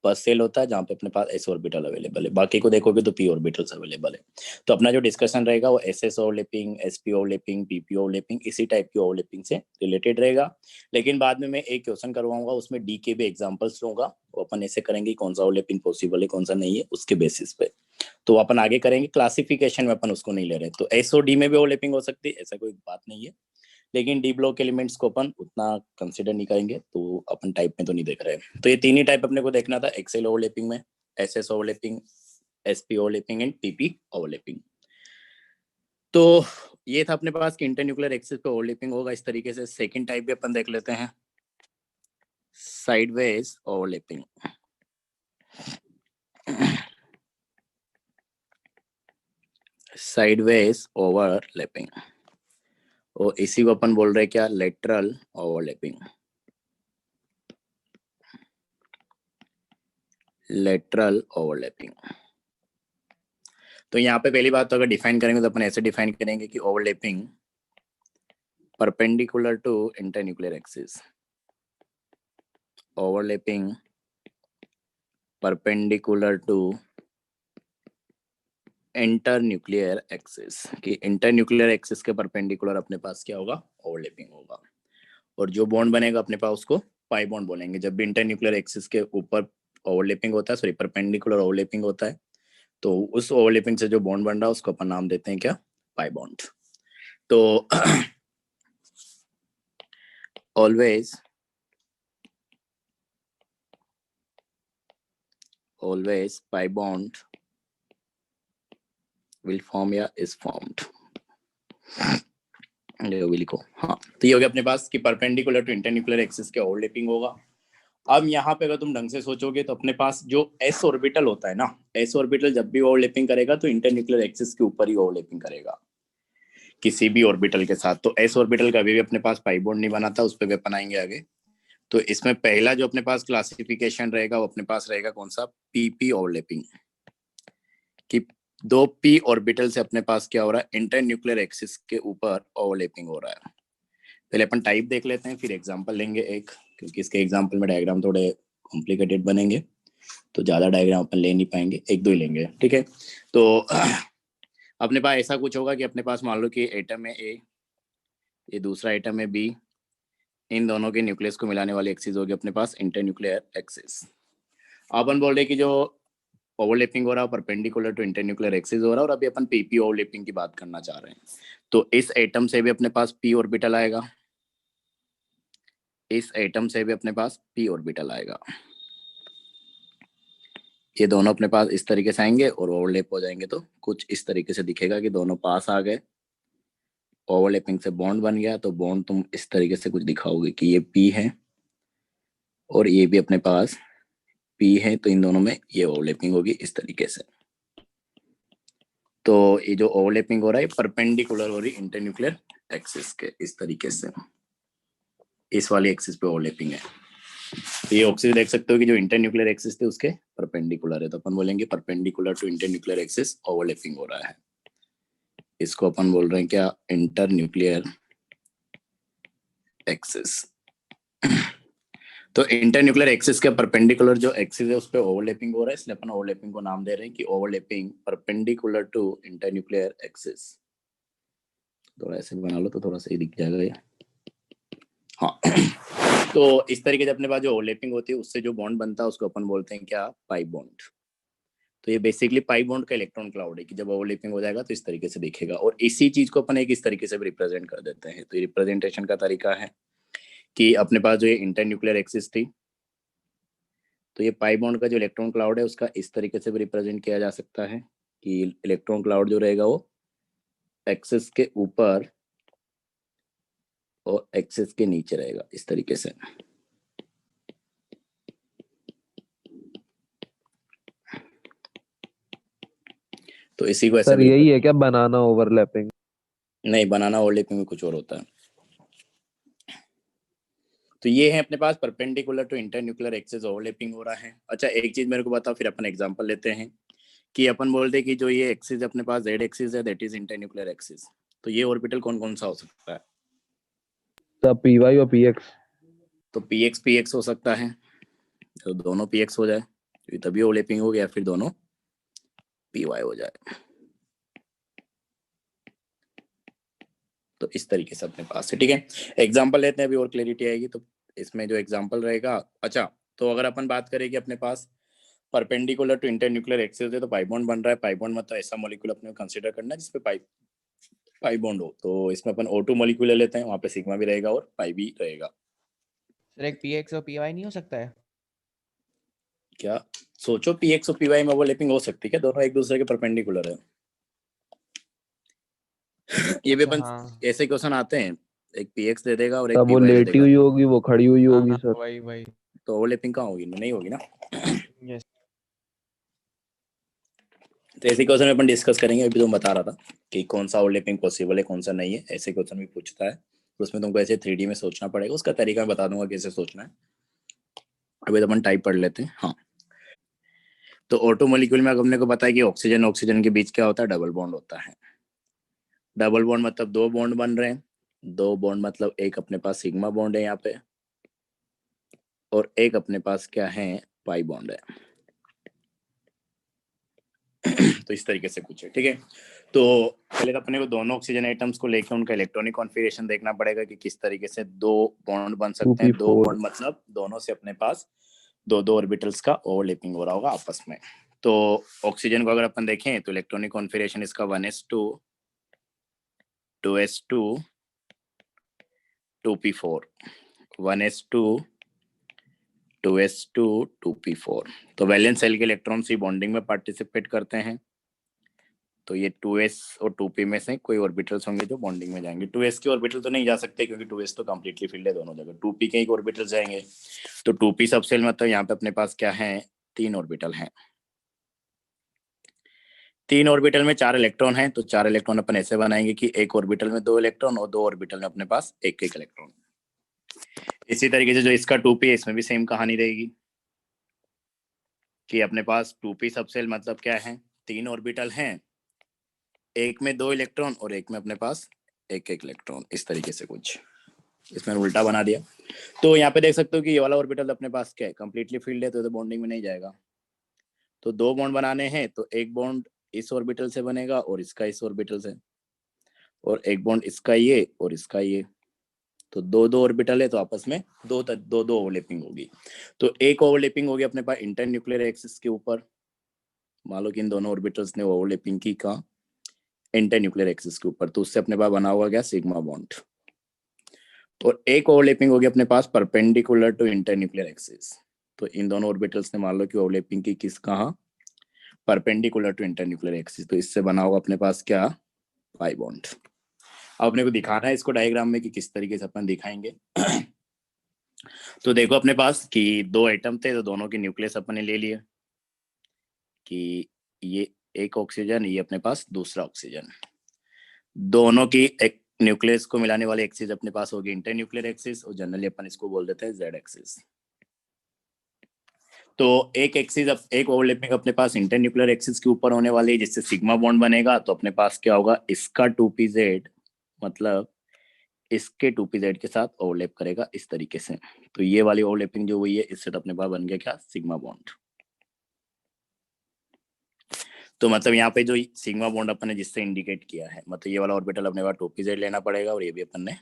फर्स्ट सेल होता है जहाँ पे अपने पास s ऑर्बिटल अवेलेबल है, बाकी को देखोगे तो p ऑर्बिटल्स अवेलेबल है। तो अपना जो डिस्कशन रहेगा वो ss overlapping, sp overlapping, pp overlapping इसी टाइप की ओवरलैपिंग से रिलेटेड रहेगा। लेकिन बाद में मैं एक क्वेश्चन करवाऊंगा, उसमें d के भी एग्जांपल्स लूंगा, वो अपन ऐसे करेंगे कौन सा ओवरलैपिंग पॉसिबल है कौन सा नहीं है उसके बेसिस पे, तो अपन आगे करेंगे। क्लासिफिकेशन में अपन उसको नहीं ले रहे, तो s और d में भी ओवरलैपिंग हो सकती है, ऐसा कोई बात नहीं है, लेकिन डी ब्लॉक एलिमेंट्स को अपन उतना कंसीडर नहीं करेंगे, तो अपन टाइप में तो नहीं देख रहे हैं। तो ये तीन ही टाइप अपने को देखना था एक्सेल ओवरलैपिंग में, SS overlapping, SP overlapping and PP overlapping. तो ये था अपने पास कि इंटरन्यूक्लियर एक्सिस पे ओवरलैपिंग होगा इस तरीके से। सेकंड टाइप भी अपन देख लेते हैं, साइडवेज ओवरलैपिंग। साइडवेज ओवरलैपिंग, और इसी को अपन बोल रहे हैं क्या, लेटरल ओवरलैपिंग। Lateral overlapping. तो यहाँ पे पहली बात तो अगर डिफाइन करेंगे तो अपन ऐसे डिफाइन करेंगे कि overlapping perpendicular to internuclear axis. Overlapping perpendicular to internuclear axis, कि इंटरन्यूक्लियर एक्सिस के परपेंडिकुलर अपने पास क्या होगा, ओवरलैपिंग होगा। और जो बॉन्ड बनेगा अपने पास उसको पाई बॉन्ड बोलेंगे। जब भी इंटरन्यूक्लियर एक्सिस के ऊपर ओवरलैपिंग होता है, सॉरी परपेंडिकुलर ओवरलैपिंग होता है, तो उस ओवरलैपिंग से जो बॉन्ड बन रहा है उसको अपन नाम देते हैं क्या, पाई बॉन्ड। तो always pi bond will form या is formed। लिखो, हाँ। तो ये हो गया अपने पास कि परपेंडिकुलर टू इंटरन्यूक्लियर एक्सिस के ओवरलैपिंग होगा। अब यहाँ पे अगर तुम ढंग से सोचोगे तो अपने पास जो s ऑर्बिटल होता है ना, s ऑर्बिटल जब भी ओवरलैपिंग करेगा तो इंटरन्यूक्लियर एक्सिस के ऊपर ही ओवरलैपिंग करेगा किसी भी ऑर्बिटल के साथ। तो s ऑर्बिटल कभी भी अपने पास पाई बॉन्ड नहीं बनाता, उस पर भी अपन आएंगे आगे। तो इसमें पहला जो अपने पास क्लासिफिकेशन रहेगा वो अपने पास रहेगा कौन सा, PP ओवरलैपिंग, कि दो p ऑर्बिटल से अपने पास क्या हो रहा है, इंटरन्यूक्लियर एक्सिस के ऊपर ओवरलैपिंग हो रहा है। पहले अपन टाइप देख लेते हैं, फिर एग्जांपल लेंगे एक, क्योंकि इसके एग्जांपल में डायग्राम थोड़े कॉम्प्लिकेटेड बनेंगे तो ज्यादा डायग्राम अपन ले नहीं पाएंगे, एक दो ही लेंगे, ठीक है। तो अपने पास ऐसा कुछ होगा कि अपने पास मान लो कि एटम है A, ये दूसरा एटम है B, इन दोनों के न्यूक्लियस को मिलाने वाली एक्सिस होगी अपने पास इंटरन्यूक्लियर एक्सिस। अपन बोल रहे कि जो ओवरलैपिंग हो रहा है परपेंडिकुलर टू इंटरन्यूक्लियर एक्सिस हो रहा है, और अभी अपन PP ओवरलैपिंग की बात करना चाह रहे हैं। तो इस एटम से भी अपने पास p ऑर्बिटल आएगा, इस एटम से भी अपने पास p ऑर्बिटल आएगा। ये दोनों अपने पास इस तरीके से आएंगे और ओवरलैप हो जाएंगे, तो कुछ इस तरीके से दिखेगा कि दोनों पास आ गए, ओवरलैपिंग से बॉन्ड बन गया। तो बॉन्ड तुम इस तरीके से कुछ दिखाओगे कि ये p है और ये भी अपने पास p है, तो इन दोनों में ये ओवरलैपिंग होगी इस तरीके से। तो ये जो ओवरलैपिंग हो रहा है परपेंडिकुलर हो रही इंटरन्यूक्लियर एक्सिस के, इस तरीके से इस वाली एक्सिस पे ओवरलैपिंग है। तो ये ऑक्सीजन देख सकते हो कि जो इंटरन्यूक्लियर एक्सिस थे उसके परपेंडिकुलर है, तो अपन बोलेंगे perpendicular to internuclear axis overlapping हो रहा है। इसको अपन बोल रहे हैं क्या, इंटरन्यूक्लियर एक्सिस। तो इंटरन्यूक्लियर एक्सिस के परपेंडिकुलर जो एक्सिस है उस पे ओवरलैपिंग हो रहा है, इसलिए अपन ओवरलैपिंग को नाम दे रहे हैं कि overlapping perpendicular to internuclear axis. थोड़ा ऐसे बना लो तो थोड़ा सही दिख जाएगा ये, हाँ। तो इस तरीके से अपने पास जो ओवरलैपिंग होती है उससे जो बॉन्ड बनता है उसको अपन बोलते हैं क्या, पाई बॉन्ड। तो ये बेसिकली पाई बॉन्ड का इलेक्ट्रॉन क्लाउड है कि जब ओवरलैपिंग हो जाएगा तो इस तरीके से दिखेगा। और इसी चीज को अपन एक इस तरीके से भी रिप्रेजेंट कर देते हैं। तो ये रिप्रेजेंटेशन का तरीका है कि अपने पास जो ये इंटरन्यूक्लियर एक्सिस थी, तो ये पाई बॉन्ड का जो इलेक्ट्रॉन क्लाउड है उसका इस तरीके से भी रिप्रेजेंट किया जा सकता है कि इलेक्ट्रॉन क्लाउड जो रहेगा वो एक्सिस के ऊपर और एक्सिस के नीचे रहेगा इस तरीके से। तो इसी को ऐसे सर यही है क्या बनाना ओवरलैपिंग? नहीं, बनाना ओवरलैपिंग में कुछ और होता है। तो ये है अपने पास perpendicular to internuclear axis overlapping हो रहा है। अच्छा एक चीज मेरे को बताओ, फिर अपन एग्जांपल लेते हैं कि अपन बोलते हैं कि जो ये एक्सिस अपने पास z एक्सिस है, दैट इज इंटरन्यूक्लियर एक्सिस। तो ये ऑर्बिटल कौन कौन सा हो सकता है? सब py और px। तो px हो सकता है, तो दोनों px हो जाए तो तभी ओवरलैपिंग हो गया, फिर दोनों py हो जाए। तो इस तरीके से अपने पास है, ठीक है। एग्जांपल लेते हैं अभी और क्लैरिटी आएगी। तो इसमें जो एग्जांपल रहेगा, अच्छा तो अगर अपन बात करें कि अपने पास परपेंडिकुलर टू इंटरन्यूक्लियर एक्सिस है तो पाई बॉन्ड बन रहा है। पाई बॉन्ड मतलब ऐसा मॉलिक्यूल अपने को कंसीडर करना है जिसपे पाई बॉन्ड हो। तो इसमें अपन O2 मॉलिक्यूल ले लेते हैं, वहाँ पे सिग्मा भी रहेगा और पाई भी रहेगा। सर एक px और py नहीं हो सकता है? क्या सोचो, px और py में ओवरलैपिंग हो सकती है क्या? दोनों एक दूसरे के परपेंडिकुलर है। ये भी अच्छा, अपन हाँ ऐसे क्वेश्चन आते हैं, एक px दे देगा और एक तब वो py दे लेटी देगा, हुई होगी, वो खड़ी हुई हाँ होगी हाँ, सर। वही वही। तो ओवरलैपिंग कहाँ होगी? नहीं होगी ना। यस। तो ऐसे क्वेश्चन में अपन डिस्कस करेंगे। अभी तो मैं बता रहा था कि कौन सा ओवरलैपिंग पॉसिबल है, कौन सा नहीं है। ऐसे क्वेश्चन भी पूछता है तो उसमें तुमको ऐसे 3D में सोचना पड़ेगा। उसका तरीका मैं बता दूंगा कैसे सोचना है। अभी तो अपन टाइप पढ़ लेते हैं। हाँ, तो ऑटो मॉलिक्यूल में हमने को बताया कि ऑक्सीजन ऑक्सीजन के बीच क्या होता है? डबल बॉन्ड होता है। डबल बॉन्ड मतलब दो बॉन्ड बन रहे हैं। दो बॉन्ड मतलब एक अपने पास सिग्मा बॉन्ड है यहाँ पे, और एक अपने पास क्या है? पाई बॉन्ड है। तो इस तरीके से कुछ है, ठीक है। तो पहले तो अपने को दोनों ऑक्सीजन एटम्स को लेकर उनका इलेक्ट्रॉनिक कॉन्फ़िगरेशन देखना पड़ेगा कि किस तरीके से दो बॉन्ड बन सकते हैं। दो 2p4। बॉन्ड मतलब दोनों से अपने पास दो दो ऑर्बिटल्स का ओवरलैपिंग हो रहा होगा आपस में। तो ऑक्सीजन को अगर अपन देखें तो इलेक्ट्रॉनिक कॉन्फ़िगरेशन इसका 1s2 2s2 2p4, 1s2 2s2 2p4। तो वैलेंस सेल के इलेक्ट्रॉन सी बॉन्डिंग में पार्टिसिपेट करते हैं। तो ये 2s और 2p में से कोई ऑर्बिटल्स होंगे जो बॉन्डिंग में जाएंगे। 2s के ऑर्बिटल तो नहीं जा सकते क्योंकि 2s तो कंप्लीटली फील्ड है दोनों जगह। 2p के एक ऑर्बिटल जाएंगे। तो 2p सबसेल मतलब यहाँ पे अपने पास क्या है? 3 ऑर्बिटल हैं। 3 ऑर्बिटल में 4 इलेक्ट्रॉन हैं। तो 4 इलेक्ट्रॉन अपन ऐसे बनाएंगे कि एक ऑर्बिटल में 2 इलेक्ट्रॉन और 2 ऑर्बिटल में अपने पास एक एक इलेक्ट्रॉन। इसी तरीके से जो इसका 2p है इसमें भी सेम कहानी रहेगी कि अपने पास 2p सबसेल मतलब क्या है? 3 ऑर्बिटल हैं, एक में 2 इलेक्ट्रॉन और एक में अपने पास एक एक इलेक्ट्रॉन। इस तरीके से कुछ इसमें उल्टा बना दिया। तो यहाँ पे देख सकते हो कि ये वाला ऑर्बिटल अपने पास क्या है? कंप्लीटली फील्ड है, तो बॉन्डिंग में नहीं जाएगा। तो दो बॉन्ड बनाने हैं तो एक बॉन्ड इस ऑर्बिटल से बनेगा और इसका इस ऑर्बिटल से, और एक बॉन्ड इसका ये और इसका ये। तो दो दो ऑर्बिटल है तो आपस में दो दो दो ओवरलैपिंग होगी। तो एक ओवरलैपिंग होगी अपने पास इंटर न्यूक्लियर एक्सिस के ऊपर। मान लो कि इन दोनों ऑर्बिटल्स ने ओवरलैपिंग की का इंटर न्यूक्लियर एक्सिस के ऊपर, तो उससे अपने पास बना हुआ गया सिग्मा बॉन्ड। और एक ओवरलैपिंग होगी अपने पास perpendicular to internuclear axis. तो इन दोनों ऑर्बिटल्स ने मान लो कि ओवरलैपिंग की किस कहाँ? Perpendicular to internuclear axis. तो इससे बना होगा अपने पास क्या? Pi bond. अब अपने को दिखाना है इसको डायग्राम में कि किस तरीके से अपन दिखाएंगे। तो देखो अपने पास कि दो एटम थे तो दोनों के न्यूक्लियस अपन ने ले लिए कि ये एक ऑक्सीजन, ये अपने पास दूसरा ऑक्सीजन। दोनों की एक न्यूक्लियस को मिलाने वाली एक्सिस अपने पास होगी इंटर न्यूक्लियर एक्सिस, और जनरली अपन इसको बोल देते हैं जेड एक्सिस। तो एक एक्सिस एक ओवरलैपिंग अपने पास इंटर न्यूक्लियर एक्सिस के ऊपर होने वाली है जिससे सिग्मा बॉन्ड बनेगा। तो अपने पास क्या होगा? इसका 2pz मतलब इसके 2pz के साथ ओवरलैप करेगा इस तरीके से। तो ये वाली ओवरलैपिंग जो हुई है इससे तो अपने पास बन गया क्या? Sigma bond. तो मतलब यहाँ पे जो सिग्मा बॉन्ड अपन ने जिससे इंडिकेट किया है, मतलब ये वाला ऑर्बिटल अपने पास 2pz लेना पड़ेगा और ये भी अपन ने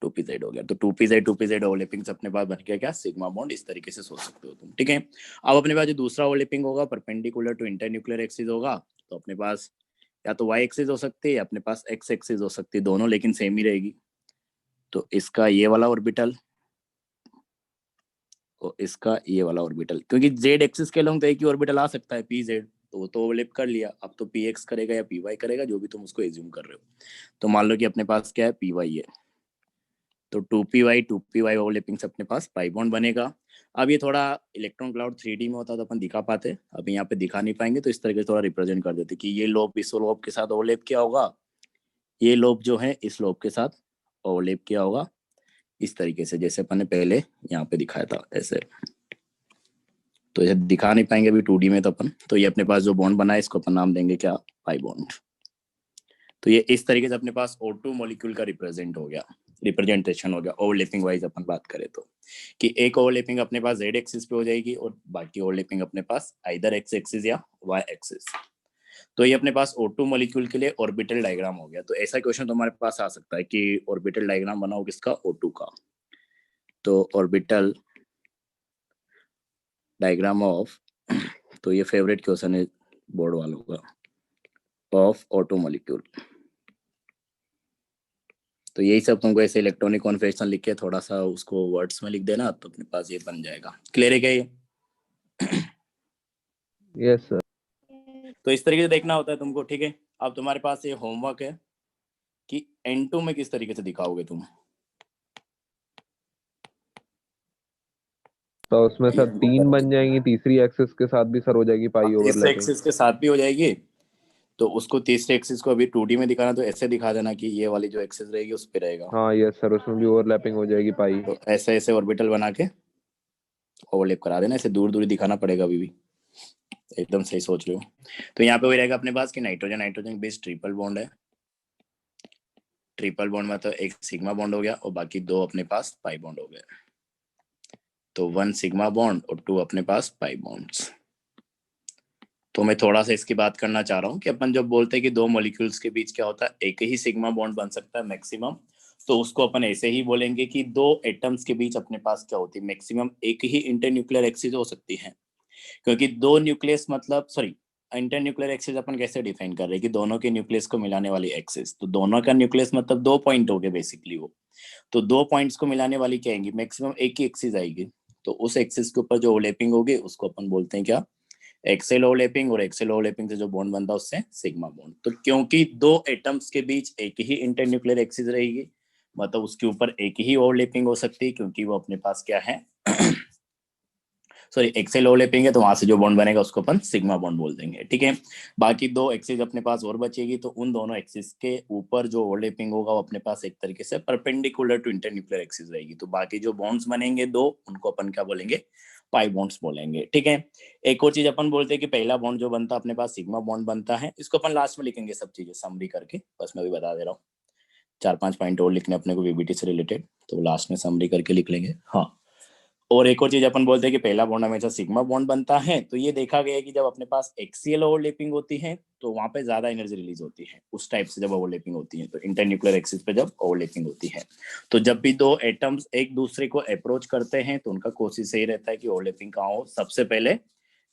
2pz हो गया। तो 2pz ओवरलैपिंग से अपने पास बन गया क्या? Sigma bond. इस तरीके से सोच सकते हो तुम, ठीक है। अब अपने पास जो दूसरा ओवरलैपिंग होगा perpendicular to internuclear axis होगा। तो अपने पास या तो y एक्सिस हो सकती है या अपने पास x एक्सिस हो सकती है, दोनों लेकिन सेम ही रहेगी। तो इसका ये वाला ऑर्बिटल और इसका ये वाला ऑर्बिटल, क्योंकि z एक्सिस के लोग तो एक ही ऑर्बिटल आ सकता है pz, तो वो तो ओवरलैप कर लिया। अब तो px करेगा या py करेगा, जो भी तुम उसको एज्यूम कर रहे हो। तो मान लो कि अपने पास क्या है? py है। तो 2py ओवरलैपिंग से अपने पास पाई बॉन्ड बनेगा। अब ये थोड़ा इलेक्ट्रॉन क्लाउड 3D में होता तो अपन दिखा पाते, अब यहाँ पे दिखा नहीं पाएंगे, तो इस तरीके से थोड़ा रिप्रेजेंट कर देते कि ये लोब इस लोब के साथ ओवरलैप किया होगा, ये लोब जो है इस लोब के साथ ओवरलैप किया होगा इस तरीके से, जैसे अपन ने पहले यहाँ पे दिखाया था ऐसे। तो ये दिखा नहीं पाएंगे अभी 2D में तो अपन, तो ये अपने पास जो बॉन्ड बना है इसको अपन नाम देंगे क्या? Pi bond. तो ये इस तरीके से अपने पास O2 मॉलिक्यूल का रिप्रेजेंटेशन हो गया ओवरलैपिंग वाइज अपन बात करें तो, कि एक ओवरलैपिंग अपने पास z एक्सिस पे हो जाएगी और बाकी ओवरलैपिंग अपने पास आइदर x एक्सिस या y एक्सिस। तो ये अपने पास O2 मॉलिक्यूल के लिए ऑर्बिटल डायग्राम हो गया। तो ऐसा क्वेश्चन तुम्हारे पास आ सकता है कि ऑर्बिटल डायग्राम बनाओ किसका? O2 का। तो ऑर्बिटल डायग्राम ऑफ, तो ये फेवरेट क्वेश्चन है बोर्ड वालों का, ऑफ O2 मॉलिक्यूल। तो यही सब तुमको ऐसे इलेक्ट्रॉनिक कॉन्फ़िगरेशन लिख के थोड़ा सा उसको वर्ड्स में लिख देना, तो अपने पास ये बन जाएगा। क्लियर है क्या ये? Yes sir. तो इस तरीके से देखना होता है तुमको, ठीक है। अब तुम्हारे पास ये होमवर्क है कि N2 में किस तरीके से दिखाओगे तुम। तो उसमें सर 3 बन जाएंगी, तीसरी एक्सिस के साथ भी सर हो जाएगी पाई इस ओवरलैपिंग। एक्सिस के साथ भी हो जाएगी, तो उसको तीसरे एक्सिस को अभी 2D में दिखाना, तो ऐसे दिखा देना कि ये वाली जो एक्सिस रहेगी उस पे रहेगा। हाँ यस सर, उसमें भी ओवरलैपिंग हो जाएगी पाई। तो ऐसे ऐसे ऑर्बिटल बना के ओवरलैप करा देना, ऐसे दूर दूर दिखाना पड़ेगा अभी भी। एकदम सही सोच रहे हो। तो यहाँ पे वही रहेगा अपने पास कि नाइट्रोजन नाइट्रोजन के बीच ट्रिपल बॉन्ड है। ट्रिपल बॉन्ड मतलब एक सिग्मा बॉन्ड हो गया और बाकी 2 अपने पास पाई बॉन्ड हो गए। तो 1 सिग्मा बॉन्ड और 2 अपने पास पाई बॉन्ड्स। तो मैं थोड़ा सा इसकी बात करना चाह रहा हूँ कि अपन जब बोलते हैं कि 2 मॉलिक्यूल्स के बीच क्या होता है, एक ही सिग्मा बॉन्ड बन सकता है मैक्सिमम, तो उसको अपन ऐसे ही बोलेंगे कि 2 एटम्स के बीच अपने पास क्या होती है, मैक्सिमम एक ही इंटरन्यूक्लियर एक्सिस हो सकती है। क्योंकि 2 न्यूक्लियस मतलब सॉरी इंटरन्यूक्लियर एक्सिस अपन कैसे डिफाइन कर रहे हैं कि दोनों के न्यूक्लियस को मिलाने वाली एक्सिस। तो दोनों का न्यूक्लियस मतलब 2 पॉइंट हो गए बेसिकली वो। तो 2 पॉइंट्स को मिलाने वाली क्या आएंगी, मैक्सिमम एक ही एक्सिस आएगी। तो उस एक्सिस के ऊपर जो ओवरलैपिंग होगी उसको अपन बोलते हैं क्या, एक्सेल ओवरलैपिंग। और एक्सेल ओवरलैपिंग से जो बॉन्ड बनता है उससे सिग्मा बॉन्ड। तो क्योंकि 2 एटम्स के बीच एक ही इंटरन्यूक्लियर एक्सिस रहेगी, मतलब उसके ऊपर एक ही ओवरलैपिंग हो सकती है, क्योंकि वो अपने पास क्या है सॉरी एक्सेल ओवरलैपिंग है, तो वहां से जो बॉन्ड बनेगा उसको अपन सिग्मा बॉन्ड बोल देंगे, ठीक है। बाकी 2 एक्सिस अपने पास और बचेगी, तो उन दोनों एक्सिस के ऊपर जो ओवरलैपिंग होगा वो अपने पास एक तरीके से परपेंडिकुलर टू इंटरन्यूक्लियर एक्सिस रहेगी। तो बाकी जो बॉन्ड्स बनेंगे 2, उनको अपन क्या बोलेंगे, पाई बॉन्ड्स बोलेंगे, ठीक है। एक और चीज अपन बोलते हैं कि पहला बॉन्ड जो बनता है अपने पास सिग्मा बॉन्ड बनता है। इसको अपन लास्ट में लिखेंगे सब चीजें समरी करके, बस मैं भी बता दे रहा हूँ। 4-5 पॉइंट और लिखने अपने को वीबीटी से रिलेटेड, तो लास्ट में समरी करके लिख लेंगे। हाँ, और एक और चीज अपन बोलते हैं कि पहला बॉन्ड हमेशा सिग्मा बॉन्ड बनता है। तो ये देखा गया है कि जब अपने पास एक्सियल ओवरलैपिंग होती है तो वहां पे ज्यादा एनर्जी रिलीज होती है उस टाइप से जब ओवरलैपिंग होती है, तो इंटरन्यूक्लियर एक्सिस पे जब ओवरलैपिंग होती है। तो जब भी 2 एटम्स एक दूसरे को अप्रोच करते हैं तो उनका कोशिश यही रहता है कि ओवरलैपिंग कहाँ हो, सबसे पहले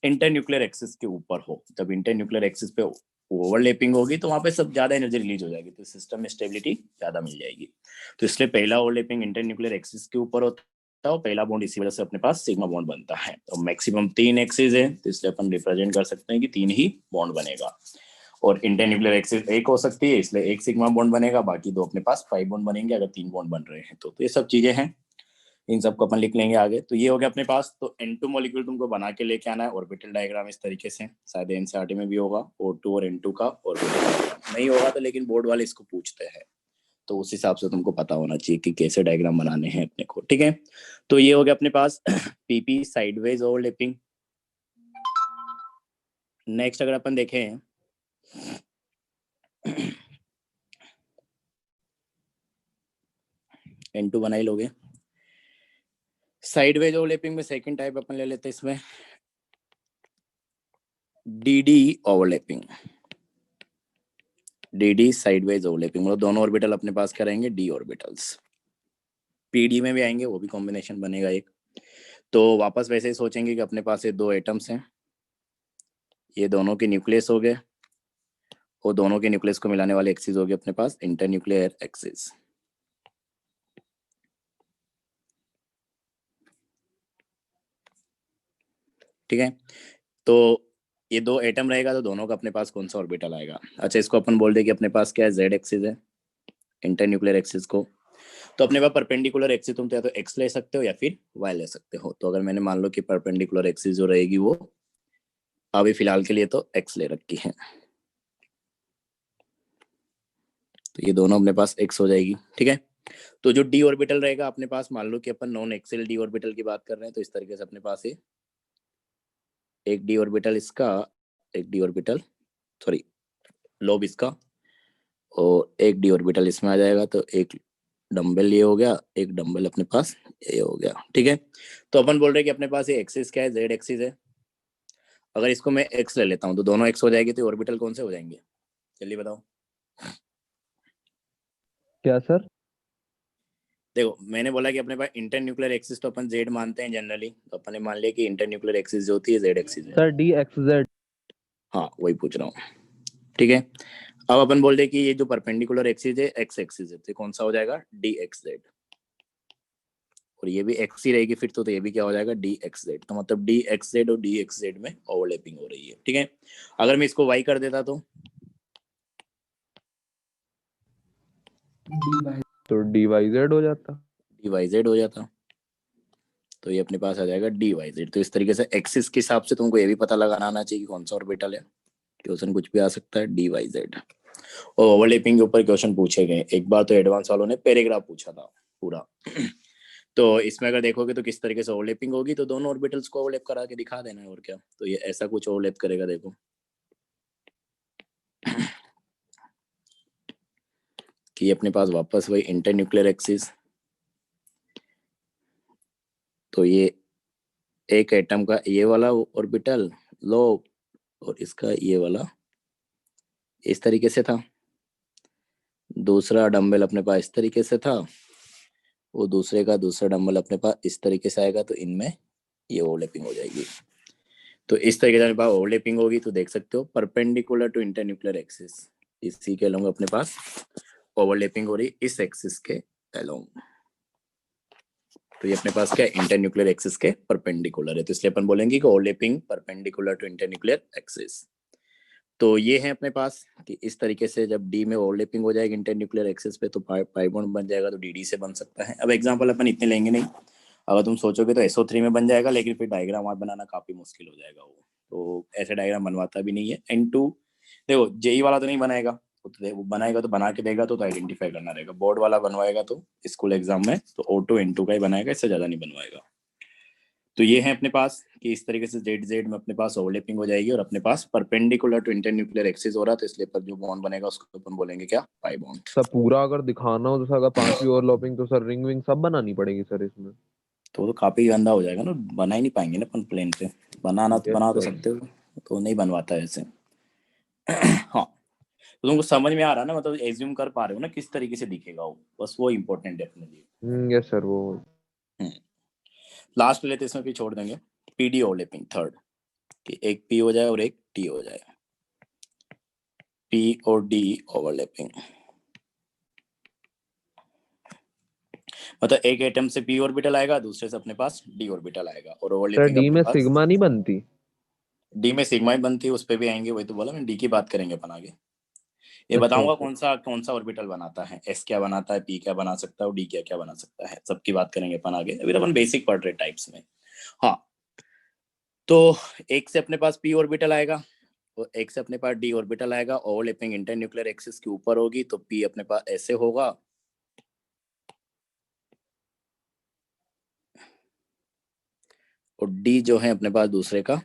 इंटरन्यूक्लियर एक्सिस के ऊपर हो। जब इंटरन्यूक्लियर एक्सिस पे ओवरलैपिंग होगी तो वहां पे सब ज्यादा एनर्जी रिलीज हो जाएगी, तो सिस्टम में स्टेबिलिटी ज्यादा मिल जाएगी। तो इसलिए पहला ओवरलैपिंग इंटरन्यूक्लियर एक्सिस के ऊपर होता है, पहला बॉन्ड इसी वजह से अपने पास सिग्मा बॉन्ड बनता है। तो मैक्सिमम 3 एक्सिस है, तो इसलिए अपन रिप्रेजेंट कर सकते हैं कि 3 ही बॉन्ड बनेगा। और इंटरन्यूक्लियर एक्सिस एक हो सकती है, इसलिए एक सिग्मा बॉन्ड बनेगा, बाकी 2 अपने पास 5 बॉन्ड बनेंगे अगर 3 बॉन्ड बन रहे हैं तो ये सब चीजें हैं, इन सबको अपन लिख लेंगे आगे। तो ये हो गया अपने पास। तो N2 मॉलिक्यूल तुमको बना के लेके आना है, ऑर्बिटल डायग्राम इस तरीके से, शायद एनसीईआरटी में भी होगा O2 और N2 का ऑर्बिटल डायग्राम। नहीं होगा तो लेकिन बोर्ड वाले इसको पूछते हैं, तो उस हिसाब से तुमको पता होना चाहिए कि कैसे डायग्राम बनाने हैं अपने को, ठीक है। तो ये हो गया अपने पास पीपी साइडवेज ओवरलैपिंग। नेक्स्ट अगर अपन देखें N2 बना ही लोगे। साइडवेज ओवरलैपिंग में सेकंड टाइप अपन ले लेते हैं इसमें DD overlapping. DD sideways overlapping मतलब दोनों ऑर्बिटल अपने पास क्या रहेंगे, डी ऑर्बिटल्स। पीडी में भी आएंगे, वो भी कॉम्बिनेशन बनेगा एक। तो वापस वैसे ही सोचेंगे कि अपने पास ये 2 एटम्स हैं, ये दोनों के न्यूक्लियस हो गए और दोनों के न्यूक्लियस को मिलाने वाले एक्सिस हो गए अपने पास इंटरन्यूक्लियर एक्सिस। ठीक है, तो ये 2 एटम रहेगा तो दोनों का अपने पास कौन सा ऑर्बिटल आएगा। अच्छा, इसको अपन बोल दे कि अपने पास क्या है, जेड एक्सिस है इंटरन्यूक्लियर एक्सिस को। तो अपने पास परपेंडिकुलर एक्सिस तुम या तो एक्स ले सकते हो या फिर वाई ले सकते हो। तो अगर मैंने मान लो कि परपेंडिकुलर एक्सिस जो रहेगी वो अभी फिलहाल के लिए तो एक्स ले रखी है, तो ये दोनों अपने पास एक्स हो जाएगी, ठीक है। तो जो डी ऑर्बिटल रहेगा अपने पास, मान लो कि अपन नॉन एक्सियल डी ऑर्बिटल की बात कर रहे हैं, तो इस तरीके से अपने पास है एक डी ऑर्बिटल इसका, एक डी ऑर्बिटल सॉरी लोब इसका, और एक डी ऑर्बिटल इसमें आ जाएगा। तो एक डंबल ये हो गया, एक डंबल अपने पास ये हो गया, ठीक है। तो अपन बोल रहे हैं कि अपने पास ये एक्सिस क्या है, जेड एक्सिस है। अगर इसको मैं एक्स ले लेता हूँ तो दोनों एक्स हो जाएगी, तो ऑर्बिटल कौन से हो जाएंगे, जल्दी बताओ। क्या सर? देखो मैंने बोला कि अपने पास इंटरन्यूक्लियर एक्सिस तो अपन जेड मानते हैं जनरली, तो अपन ने मान लिया कि इंटरन्यूक्लियर एक्सिस जो होती है जेड एक्सिस है। Sir D x Z. हाँ वही पूछ रहा हूँ, ठीक है। अब अपन बोल दे कि ये जो परपेंडिकुलर एक्सिस है एक्स एक्सिस है, तो कौन सा हो जाएगा, डी एक्स जेड। और ये भी x ही रहेगी फिर तो ये भी क्या हो जाएगा dxz। तो मतलब dxz और dxz में ओवरलैपिंग हो रही है, ठीक है। अगर मैं इसको y कर देता तो तो dyz हो जाता। dyz हो जाता। तो ये अपने पास आ जाएगा dyz। तो इस तरीके से एक्सिस के हिसाब से तुमको ये भी पता लगाना आना चाहिए कि कौन सा ऑर्बिटल है। क्वेश्चन कुछ भी आ सकता है dyz। और ओवरलैपिंग के ऊपर क्वेश्चन पूछे गए, एक बार तो एडवांस वालों ने पैराग्राफ पूछा था पूरा। तो इसमें अगर देखोगे तो किस तरीके से ओवरलैपिंग होगी, तो दोनों ऑर्बिटल्स को ओवरलैप करा के दिखा देना है और क्या। तो ये ऐसा कुछ ओवरलैप करेगा, देखो कि अपने पास वापस वही इंटरन्यूक्लियर एक्सिस। तो ये एक एटम का ये वाला ऑर्बिटल लो और इसका ये वाला इस तरीके से था। दूसरा डंबल अपने पास इस तरीके से था, वो दूसरे का दूसरा डंबल अपने पास इस तरीके से आएगा। तो इनमें ये ओवरलैपिंग हो जाएगी। तो इस तरीके से अपने पास ओवरलैपिंग होगी। तो देख सकते हो परपेंडिकुलर टू इंटरन्यूक्लियर एक्सिस, इसी के अलोंग अपने पास ओवरलैपिंग हो रही इस एक्सिस के अलोंग। तो ये अपने पास क्या इंटरन्यूक्लियर एक्सिस के परपेंडिकुलर है। तो इसलिए अपन बोलेंगे कि overlapping perpendicular to internuclear axis. तो ये है अपने पास कि इस तरीके से जब डी में ओवरलैपिंग हो जाएगी इंटरन्यूक्लियर एक्सिस पे तो पाई बॉन्ड बन जाएगा। तो डी से बन सकता है। अब एग्जांपल अपन इतने लेंगे नहीं, अगर तुम सोचोगे तो SO3 में बन जाएगा, लेकिन फिर डायग्राम वहां बनाना काफी मुश्किल हो जाएगा वो। तो ऐसे डायग्राम बनवाता भी नहीं है। N2 देखो जेई वाला तो नहीं बनाएगा, वो बनाएगा तो बना के देगा तो आइडेंटिफाई करना रहेगा। बोर्ड वाला बनवाएगा तो स्कूल एग्जाम में तो O2 N2 का ही बनाएगा, इससे ज्यादा नहीं बनवाएगा। तो ये है अपने पास कि इस तरीके से ZZ में अपने पास ओवरलैपिंग हो जाएगी और अपने पास परपेंडिकुलर टू इंटरन्यूक्लियर एक्सिस हो रहा है। तो इसलिए पर जो बॉन्ड बनेगा उसको अपन बोलेंगे क्या, पाई बॉन्ड। सर पूरा अगर दिखाना हो तो सर अगर 5वीं ओवरलैपिंग तो सर रिंग विंग सब बनानी पड़ेगी सर इसमें। तो काफी गंदा हो जाएगा ना, बना ही नहीं पाएंगे ना अपन प्लेन पे। बनाना तो Yes, बना तो sir. सकते हो, तो नहीं बनवाता है ऐसे। हाँ, तो तुमको समझ में आ रहा है ना, मतलब एज्यूम कर पा रहे हो ना किस तरीके से दिखेगा वो, बस वो इम्पोर्टेंट है अपने लिए। यस सर वो लास्ट लेते इसमें भी छोड़ देंगे PD ओवरलैपिंग थर्ड, कि एक P हो जाए और एक D हो जाए। P और D ओवरलैपिंग मतलब एक एटम से P ऑर्बिटल आएगा, दूसरे से अपने पास D ऑर्बिटल आएगा और सर ओवरलैपिंग डी अपने में पास सिग्मा नहीं बनती। D में सिग्मा ही बनती है, उस पे भी आएंगे। वही तो बोला मैं, D की बात करेंगे अपन आगे। ये अच्छा बताऊंगा अच्छा कौन सा ऑर्बिटल बनाता है, S क्या बनाता है, P क्या बना सकता है और D क्या बना सकता है, सबकी बात करेंगे अपन आगे। अभी तो अपन बेसिक पढ़ रहे टाइप्स में। हाँ, तो एक से अपने पास P ऑर्बिटल आएगा और एक से अपने पास D ऑर्बिटल आएगा। ओवरलैपिंग इंटरन्यूक्लियर एक्सिस के ऊपर होगी तो P अपने पास ऐसे होगा और D जो है अपने पास दूसरे का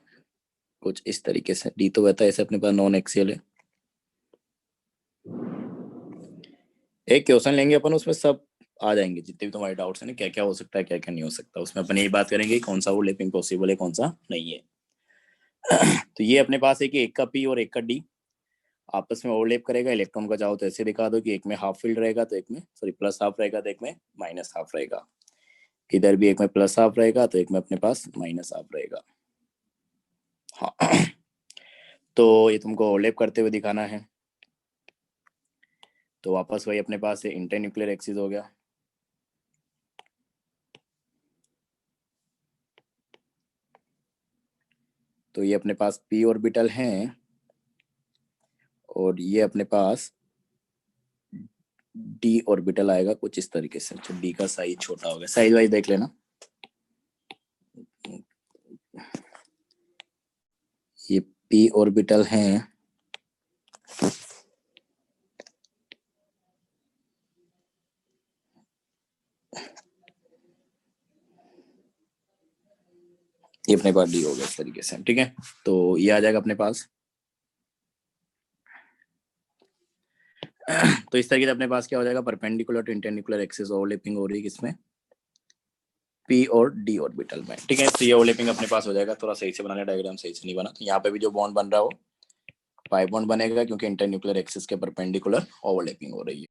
कुछ इस तरीके से। D तो बता ऐसे अपने पास नॉन एक्सियल है। एक क्वेश्चन लेंगे अपन, उसमें सब आ जाएंगे जितने भी तुम्हारे डाउट्स हैं ना, क्या क्या हो सकता है क्या क्या नहीं हो सकता। उसमें अपन यही बात करेंगे कौन सा ओवरलैपिंग पॉसिबल है कौन सा नहीं है। तो ये अपने पास है कि एक का P और एक का D आपस में ओवरलैप करेगा। इलेक्ट्रॉन का चाहो तो ऐसे दिखा दो कि एक में हाफ फील्ड रहेगा तो एक में प्लस हाफ रहेगा तो एक में माइनस हाफ रहेगा। इधर भी एक में प्लस हाफ रहेगा तो एक में अपने पास माइनस हाफ रहेगा। हाँ, तो ये तुमको ओवरलैप करते हुए दिखाना है। तो वापस वही अपने पास इंटरन्यूक्लियर एक्सिस हो गया। तो ये अपने पास P ऑर्बिटल हैं और ये अपने पास D ऑर्बिटल आएगा कुछ इस तरीके से। तो D का साइज छोटा हो गया, साइज वाइज देख लेना। ये P ऑर्बिटल हैं ये अपने पास D हो गया इस तरीके से, ठीक है। तो ये आ जाएगा अपने पास। तो इस तरीके से अपने पास क्या हो जाएगा, perpendicular to internuclear axis overlapping हो रही है किसमें, P और D ऑर्बिटल में, ठीक है। तो ये ओवरलैपिंग अपने पास हो जाएगा। थोड़ा सही से बनाना, डायग्राम सही से नहीं बना। तो यहाँ पे भी जो बॉन्ड बन रहा हो पाई बॉन्ड बनेगा क्योंकि इंटरन्यूक्लियर एक्सिस के परपेंडिकुलर ओवरलैपिंग हो रही है।